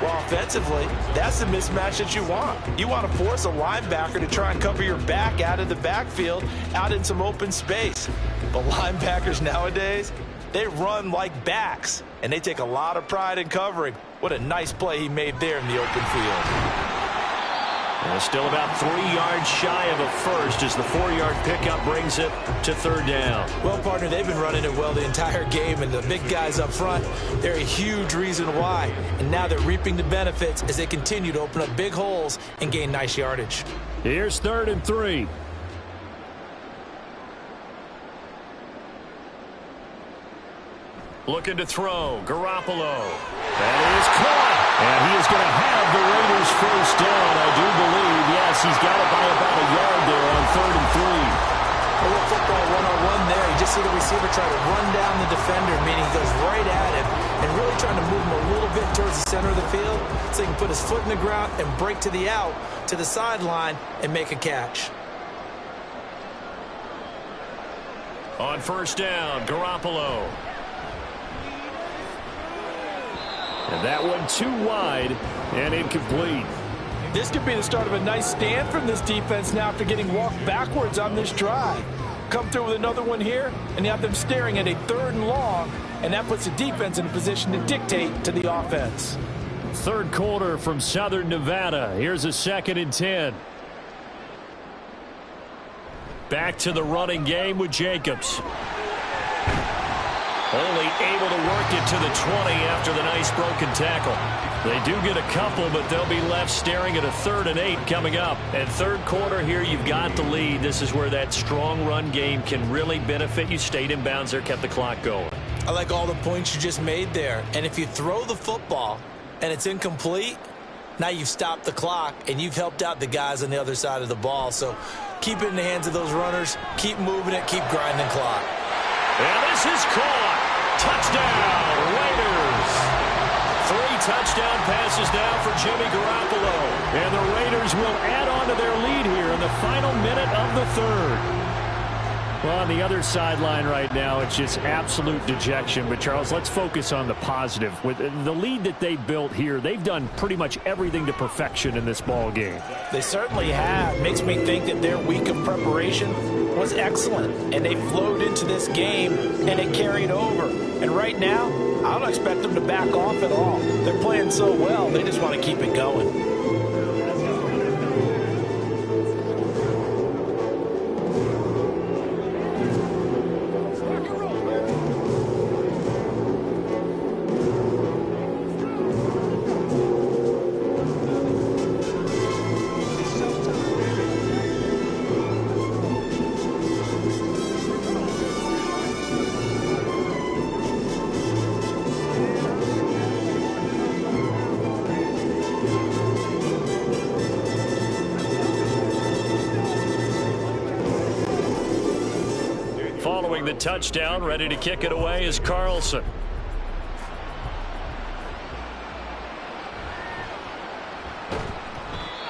Well, offensively, that's the mismatch that you want. You want to force a linebacker to try and cover your back out of the backfield, out in some open space. But linebackers nowadays, they run like backs, and they take a lot of pride in covering. What a nice play he made there in the open field. And still about 3 yards shy of a first as the 4-yard pickup brings it to third down. Well, partner, they've been running it well the entire game, and the big guys up front, they're a huge reason why. And now they're reaping the benefits as they continue to open up big holes and gain nice yardage. Here's 3rd and 3. Looking to throw. Garoppolo. That is caught. And he is going to have the Raiders first down, I do believe. Yes, he's got it by about a yard there on 3rd and 3. A little football one-on-one there. You just see the receiver try to run down the defender, meaning he goes right at him and really trying to move him a little bit towards the center of the field so he can put his foot in the ground and break to the out, to the sideline, and make a catch. On first down, Garoppolo. And that one too wide and incomplete. This could be the start of a nice stand from this defense now after getting walked backwards on this drive. Come through with another one here, and you have them staring at a 3rd and long, and that puts the defense in a position to dictate to the offense. Third quarter from Southern Nevada. Here's a 2nd and 10. Back to the running game with Jacobs. Only able to work it to the 20 after the nice broken tackle. They do get a couple, but they'll be left staring at a 3rd and 8 coming up. And third quarter here, you've got the lead. This is where that strong run game can really benefit you. Stayed in bounds there, kept the clock going. I like all the points you just made there. And if you throw the football and it's incomplete, now you've stopped the clock and you've helped out the guys on the other side of the ball. So keep it in the hands of those runners. Keep moving it. Keep grinding clock. And this is caught. Touchdown, Raiders. 3 touchdown passes now for Jimmy Garoppolo. And the Raiders will add on to their lead here in the final minute of the third. Well, on the other sideline right now, it's just absolute dejection. But, Charles, let's focus on the positive. With the lead that they built here, they've done pretty much everything to perfection in this ball game. They certainly have. Makes me think that their week of preparation was excellent. And they flowed into this game, and it carried over. And right now, I don't expect them to back off at all. They're playing so well, they just want to keep it going. Following the touchdown, ready to kick it away is Carlson.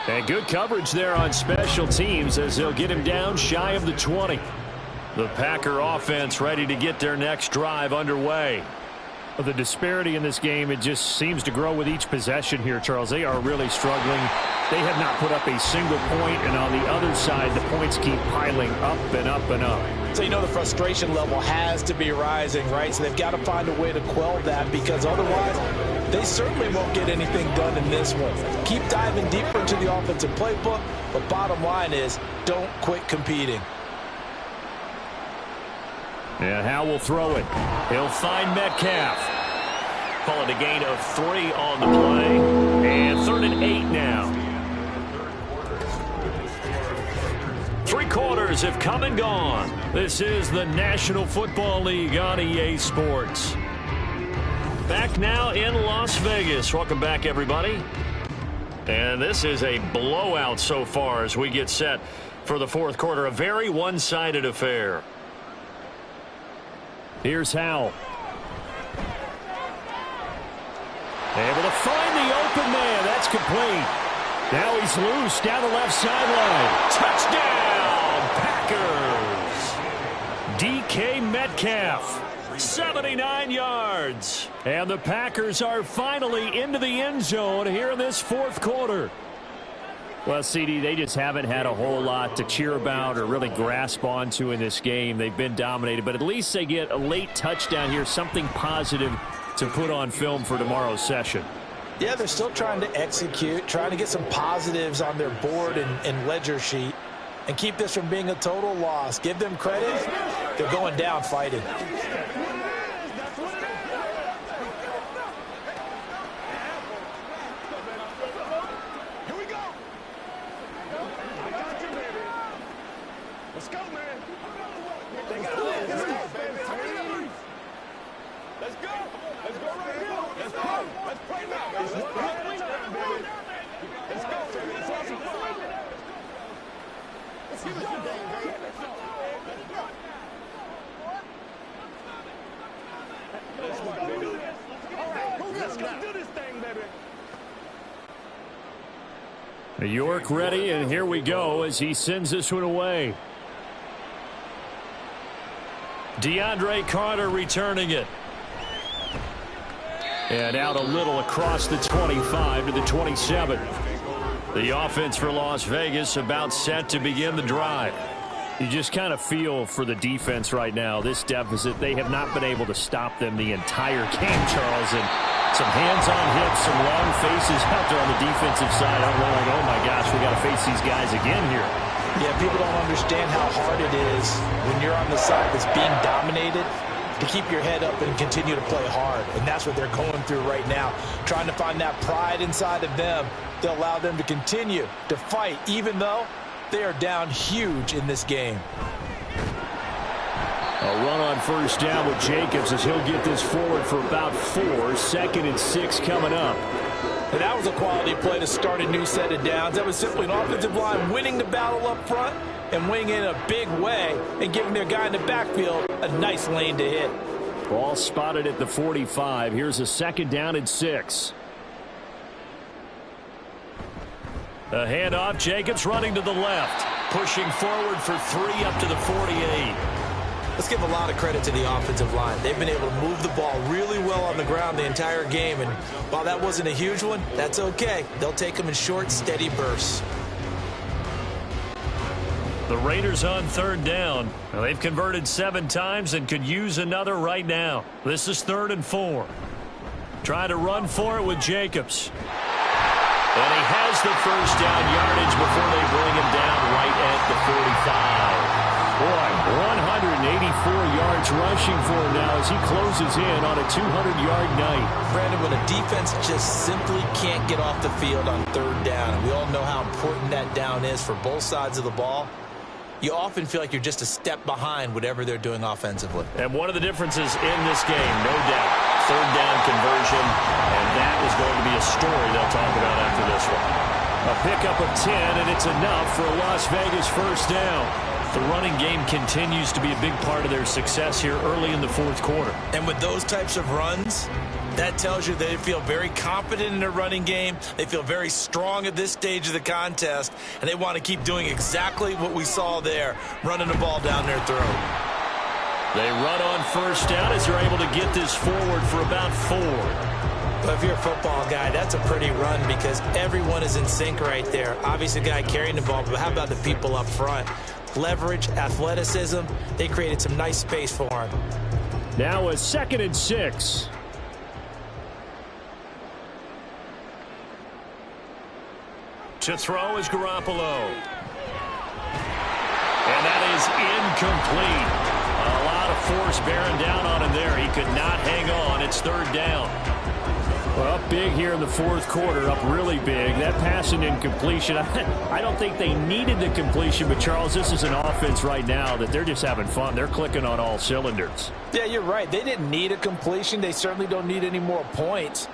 And good coverage there on special teams as they'll get him down shy of the 20. The Packer offense ready to get their next drive underway. The disparity in this game, it just seems to grow with each possession here, Charles. They are really struggling. They have not put up a single point, and on the other side, the points keep piling up and up and up. So you know the frustration level has to be rising, right? So they've got to find a way to quell that, because otherwise they certainly won't get anything done in this one. Keep diving deeper into the offensive playbook, but bottom line is don't quit competing. And Howe will throw it. He'll find Metcalf. Call it a gain of 3 on the play. And 3rd and 8 now. 3 quarters have come and gone. This is the National Football League on EA Sports. Back now in Las Vegas. Welcome back, everybody. And this is a blowout so far as we get set for the 4th quarter. A very one-sided affair. Here's Howe. Able to find the open man. That's complete. Now he's loose down the left sideline. Touchdown, Packers. DK Metcalf. 79 yards. And the Packers are finally into the end zone here in this 4th quarter. Well, CD, they just haven't had a whole lot to cheer about or really grasp onto in this game. They've been dominated, but at least they get a late touchdown here, something positive to put on film for tomorrow's session. Yeah, they're still trying to execute, trying to get some positives on their board and ledger sheet and keep this from being a total loss. Give them credit. They're going down fighting. Let's go, man. Let's go. Let's go right here. Let's play. Let's play now, baby. Let's play. Let's go, baby. Let's have some fun. Let's give it some game, baby. Let's go. Let's go, baby. All right, let's go do this thing, baby. York ready, and here we go as he sends this one away. DeAndre Carter returning it. And out a little across the 25 to the 27. The offense for Las Vegas about set to begin the drive. You just kind of feel for the defense right now. This deficit, they have not been able to stop them the entire game, Charles. And some hands-on hits, some long faces out there on the defensive side. I'm like, oh my gosh, we got to face these guys again here. Yeah, people don't understand how hard it is when you're on the side that's being dominated to keep your head up and continue to play hard. And that's what they're going through right now, trying to find that pride inside of them to allow them to continue to fight, even though they are down huge in this game. A run on first down with Jacobs as he'll get this forward for about 4. 2nd and 6 coming up. And that was a quality play to start a new set of downs. That was simply an offensive line winning the battle up front and winning in a big way and giving their guy in the backfield a nice lane to hit. Ball spotted at the 45. Here's a 2nd down and 6. A handoff. Jacobs running to the left. Pushing forward for 3 up to the 48. Let's give a lot of credit to the offensive line. They've been able to move the ball really well on the ground the entire game. And while that wasn't a huge one, that's okay. They'll take them in short, steady bursts. The Raiders on 3rd down. Well, they've converted 7 times and could use another right now. This is 3rd and 4. Try to run for it with Jacobs. And he has the first down yardage before they bring him down right at the 45. Boy, 184 yards rushing for him now as he closes in on a 200-yard night. Brandon, when a defense just simply can't get off the field on 3rd down, and we all know how important that down is for both sides of the ball, you often feel like you're just a step behind whatever they're doing offensively. And one of the differences in this game, no doubt, 3rd down conversion, and that is going to be a story they'll talk about after this one. A pickup of 10, and it's enough for a Las Vegas first down. The running game continues to be a big part of their success here early in the 4th quarter. And with those types of runs, that tells you they feel very confident in their running game. They feel very strong at this stage of the contest, and they want to keep doing exactly what we saw there, running the ball down their throat. They run on first down as they're able to get this forward for about 4. But if you're a football guy, that's a pretty run because everyone is in sync right there. Obviously, the guy carrying the ball, but how about the people up front? Leverage, athleticism, they created some nice space for him. Now a 2nd and 6. To throw is Garoppolo. And that is incomplete. A lot of force bearing down on him there. He could not hang on. It's 3rd down. Well, up big here in the 4th quarter, up really big. That pass and incompletion, I don't think they needed the completion, but Charles, this is an offense right now that they're just having fun. They're clicking on all cylinders. Yeah, you're right. They didn't need a completion. They certainly don't need any more points,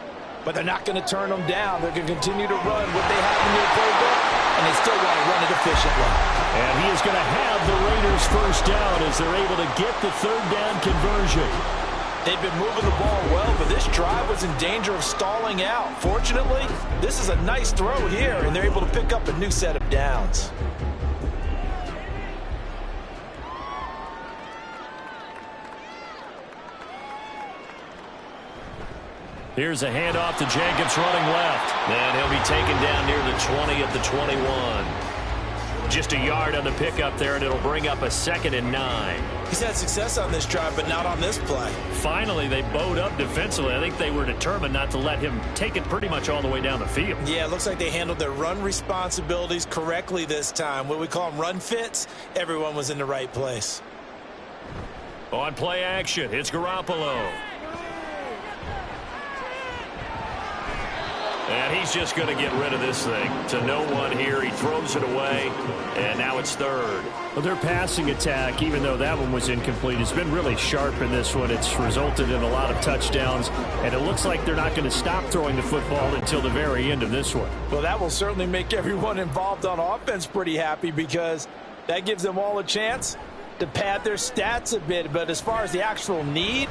but they're not going to turn them down. They're going to continue to run what they have in their playbook, and they still want to run it efficiently. And he is going to have the Raiders first down as they're able to get the 3rd down conversion. They've been moving the ball well, but this drive was in danger of stalling out. Fortunately, this is a nice throw here, and they're able to pick up a new set of downs. Here's a handoff to Jacobs running left. And he'll be taken down near the 20 at the 21. Just a yard on the pickup there, and it'll bring up a 2nd and 9. He's had success on this drive, but not on this play. Finally, they bowed up defensively. I think they were determined not to let him take it pretty much all the way down the field. Yeah, it looks like they handled their run responsibilities correctly this time. What we call them run fits, everyone was in the right place. On play action, it's Garoppolo. And he's just going to get rid of this thing. To no one here. He throws it away, and now it's 3rd. Well, their passing attack, even though that one was incomplete, has been really sharp in this one. It's resulted in a lot of touchdowns, and it looks like they're not going to stop throwing the football until the very end of this one. Well, that will certainly make everyone involved on offense pretty happy because that gives them all a chance to pad their stats a bit. But as far as the actual need,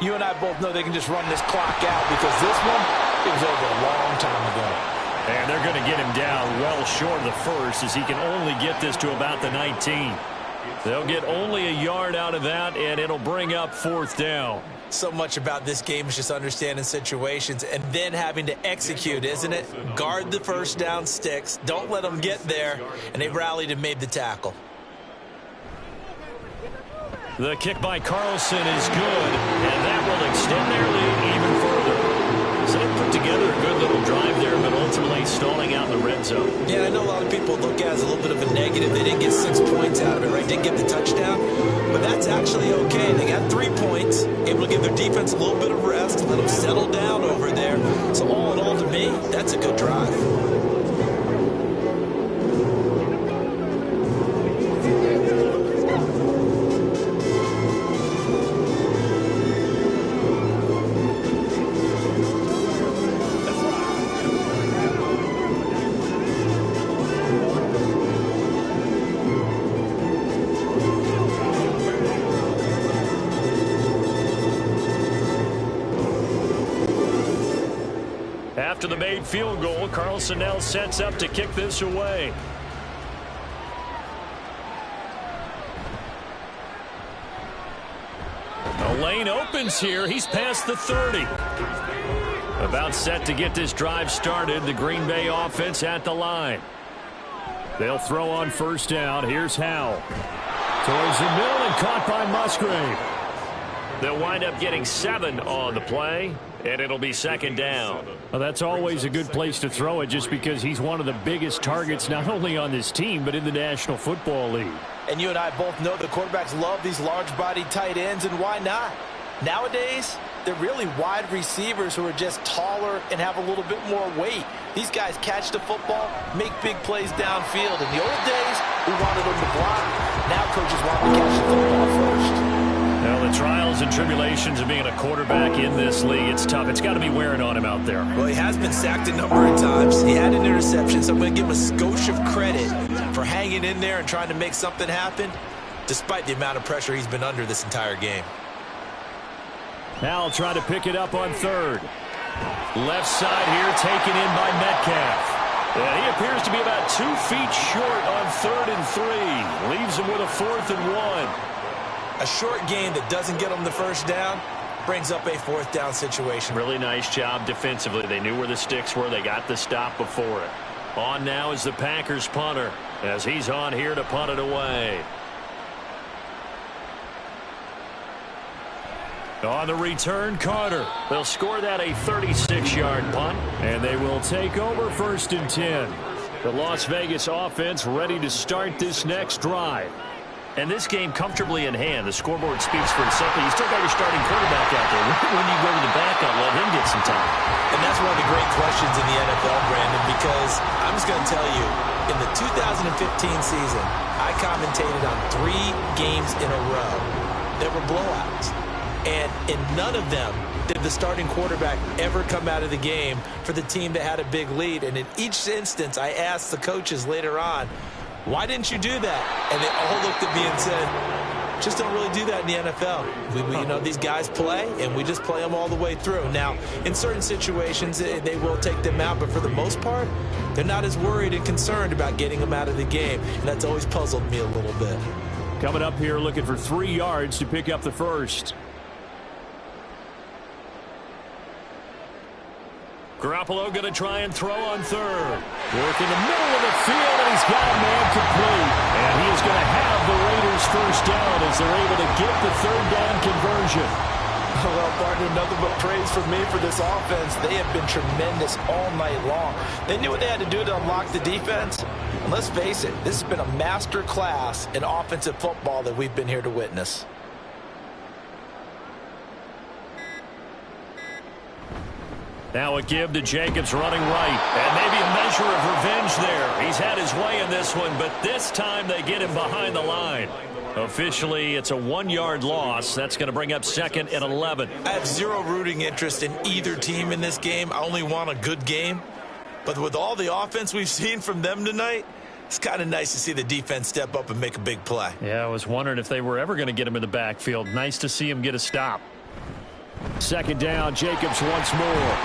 you and I both know they can just run this clock out because this one, it was over a long time ago. And they're going to get him down well short of the first as he can only get this to about the 19. They'll get only a yard out of that, and it'll bring up 4th down. So much about this game is just understanding situations and then having to execute, isn't it? Guard the first down sticks. Don't let them get there. And they rallied and made the tackle. The kick by Carlson is good, and that will extend their lead even further. So they put together a good little drive there, but ultimately stalling out in the red zone. Yeah, I know a lot of people look at it as a little bit of a negative. They didn't get 6 points out of it, right? Didn't get the touchdown. But that's actually okay. They got 3 points, able to give their defense a little bit of rest, let them settle down over there. So all in all, to me, that's a good drive. After the made field goal, Carlson now sets up to kick this away. The lane opens here. He's past the 30. About set to get this drive started. The Green Bay offense at the line. They'll throw on first down. Here's Howell. Towards the middle and caught by Musgrave. They'll wind up getting 7 on the play, and it'll be second down. Well, that's always a good place to throw it just because he's one of the biggest targets not only on this team but in the National Football League. And you and I both know the quarterbacks love these large-bodied tight ends, and why not? Nowadays, they're really wide receivers who are just taller and have a little bit more weight. These guys catch the football, make big plays downfield. In the old days, we wanted them to block. Now coaches want them to catch the football first. Well, the trials and tribulations of being a quarterback in this league, it's tough. It's got to be wearing on him out there. Well, he has been sacked a number of times. He had an interception, so I'm going to give him a skosh of credit for hanging in there and trying to make something happen, despite the amount of pressure he's been under this entire game. Now trying to pick it up on third. Left side here taken in by Metcalf. And he appears to be about 2 feet short on 3rd and 3. Leaves him with a 4th and 1. A short game that doesn't get them the first down brings up a 4th down situation. Really nice job defensively. They knew where the sticks were. They got the stop before it. On now is the Packers punter as he's on here to punt it away. On the return, Carter. They'll score that a 36-yard punt. And they will take over 1st and 10. The Las Vegas offense ready to start this next drive. And this game comfortably in hand. The scoreboard speaks for itself. You still got your starting quarterback out there. When you go to the backup, let him get some time. And that's one of the great questions in the NFL, Brandon, because I'm just going to tell you, in the 2015 season, I commentated on 3 games in a row that were blowouts. And in none of them did the starting quarterback ever come out of the game for the team that had a big lead. And in each instance, I asked the coaches later on, why didn't you do that? And they all looked at me and said, just don't really do that in the NFL. You know, these guys play, and we just play them all the way through. Now, in certain situations, they will take them out, but for the most part, they're not as worried and concerned about getting them out of the game. And that's always puzzled me a little bit. Coming up here looking for 3 yards to pick up the first. Garoppolo going to try and throw on third. Work in the middle of the field, and he's got a man complete. And he is going to have the Raiders first down as they're able to get the 3rd down conversion. Well, partner, nothing but praise for me for this offense. They have been tremendous all night long. They knew what they had to do to unlock the defense. And let's face it, this has been a master class in offensive football that we've been here to witness. Now a give to Jacobs running right. And maybe a measure of revenge there. He's had his way in this one, but this time they get him behind the line. Officially, it's a 1-yard loss. That's going to bring up 2nd and 11. I have zero rooting interest in either team in this game. I only want a good game. But with all the offense we've seen from them tonight, it's kind of nice to see the defense step up and make a big play. Yeah, I was wondering if they were ever going to get him in the backfield. Nice to see him get a stop. 2nd down, Jacobs once more.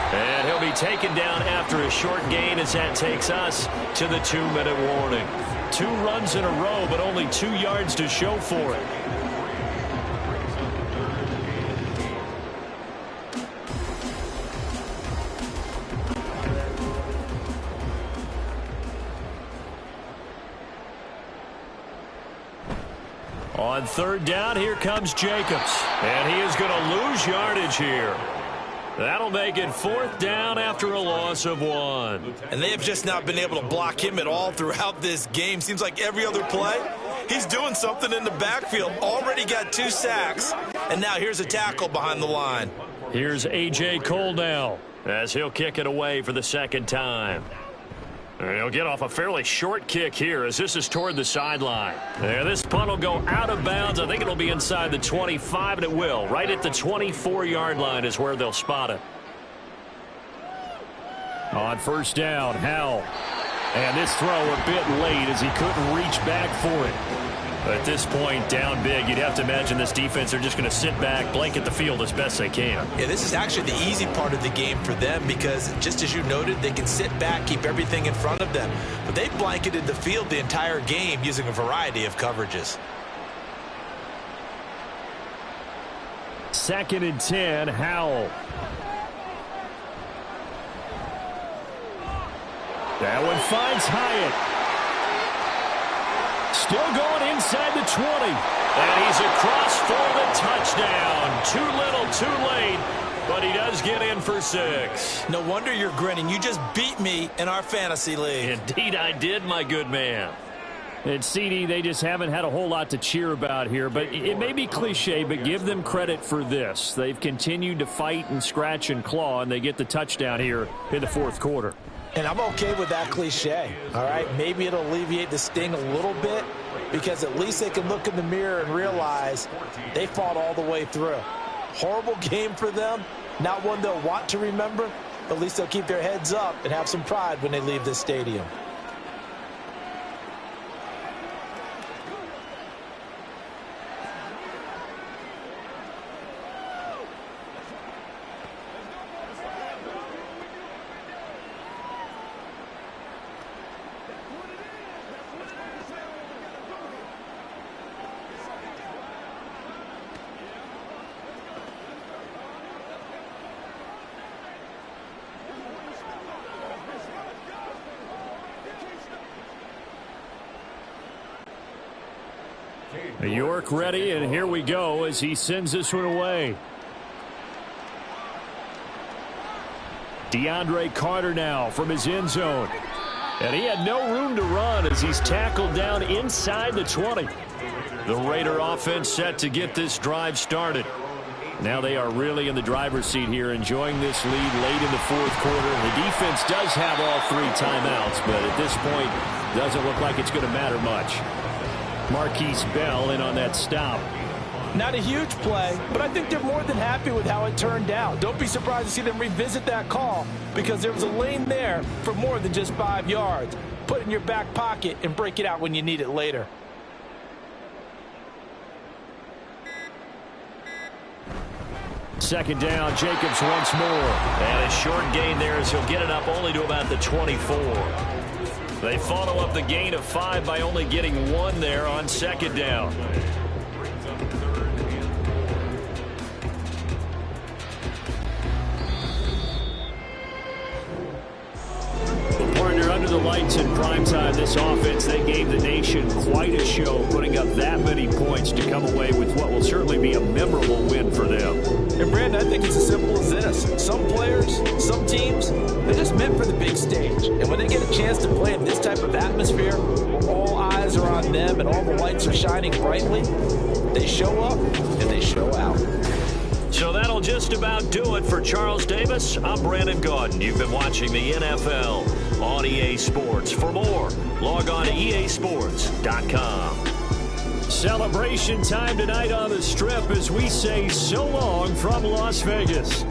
And he'll be taken down after a short gain as that takes us to the 2-minute warning. 2 runs in a row, but only 2 yards to show for it. On 3rd down, here comes Jacobs. And he is going to lose yardage here. That'll make it 4th down after a loss of 1. And they have just not been able to block him at all throughout this game. Seems like every other play, he's doing something in the backfield. Already got 2 sacks, and now here's a tackle behind the line. Here's A.J. Cole now as he'll kick it away for the 2nd time. And he'll get off a fairly short kick here as this is toward the sideline. And this punt will go out of bounds. I think it'll be inside the 25, and it will. Right at the 24-yard line is where they'll spot it. On 1st down, Howell. And this throw a bit late as he couldn't reach back for it. At this point, down big, you'd have to imagine this defense are just going to sit back, blanket the field as best they can. Yeah, this is actually the easy part of the game for them because, just as you noted, they can sit back, keep everything in front of them. But they blanketed the field the entire game using a variety of coverages. 2nd and 10, Howell. That one finds Hyatt. Still going inside the 20. And he's across for the touchdown. Too little, too late, but he does get in for 6. No wonder you're grinning. You just beat me in our fantasy league. Indeed I did, my good man. And CD, they just haven't had a whole lot to cheer about here, but it may be cliche, but give them credit for this. They've continued to fight and scratch and claw, and they get the touchdown here in the 4th quarter. And I'm okay with that cliche, all right? Maybe it'll alleviate the sting a little bit because at least they can look in the mirror and realize they fought all the way through. Horrible game for them, not one they'll want to remember, but at least they'll keep their heads up and have some pride when they leave this stadium. York ready, and here we go as he sends this one away. DeAndre Carter now from his end zone. And he had no room to run as he's tackled down inside the 20. The Raider offense set to get this drive started. Now they are really in the driver's seat here, enjoying this lead late in the 4th quarter. The defense does have all 3 timeouts, but at this point, doesn't look like it's going to matter much. Marquise Bell in on that stop. Not a huge play, but I think they're more than happy with how it turned out. Don't be surprised to see them revisit that call because there was a lane there for more than just 5 yards. Put it in your back pocket and break it out when you need it later. Second down, Jacobs once more. And a short gain there as he'll get it up only to about the 24. They follow up the gain of 5 by only getting 1 there on 2nd down. Partner, under the lights in primetime, this offense, they gave the nation quite a show, putting up that many points to come away with what will certainly be a memorable win for them. And Brandon, I think it's as simple as this. Some players, some teams, they're just meant for the big stage. And when they get a chance to play in this type of atmosphere, where all eyes are on them and all the lights are shining brightly, they show up and they show out. So that'll just about do it for Charles Davis. I'm Brandon Gaudin. You've been watching the NFL on EA Sports. For more, log on to easports.com. Celebration time tonight on the Strip as we say so long from Las Vegas.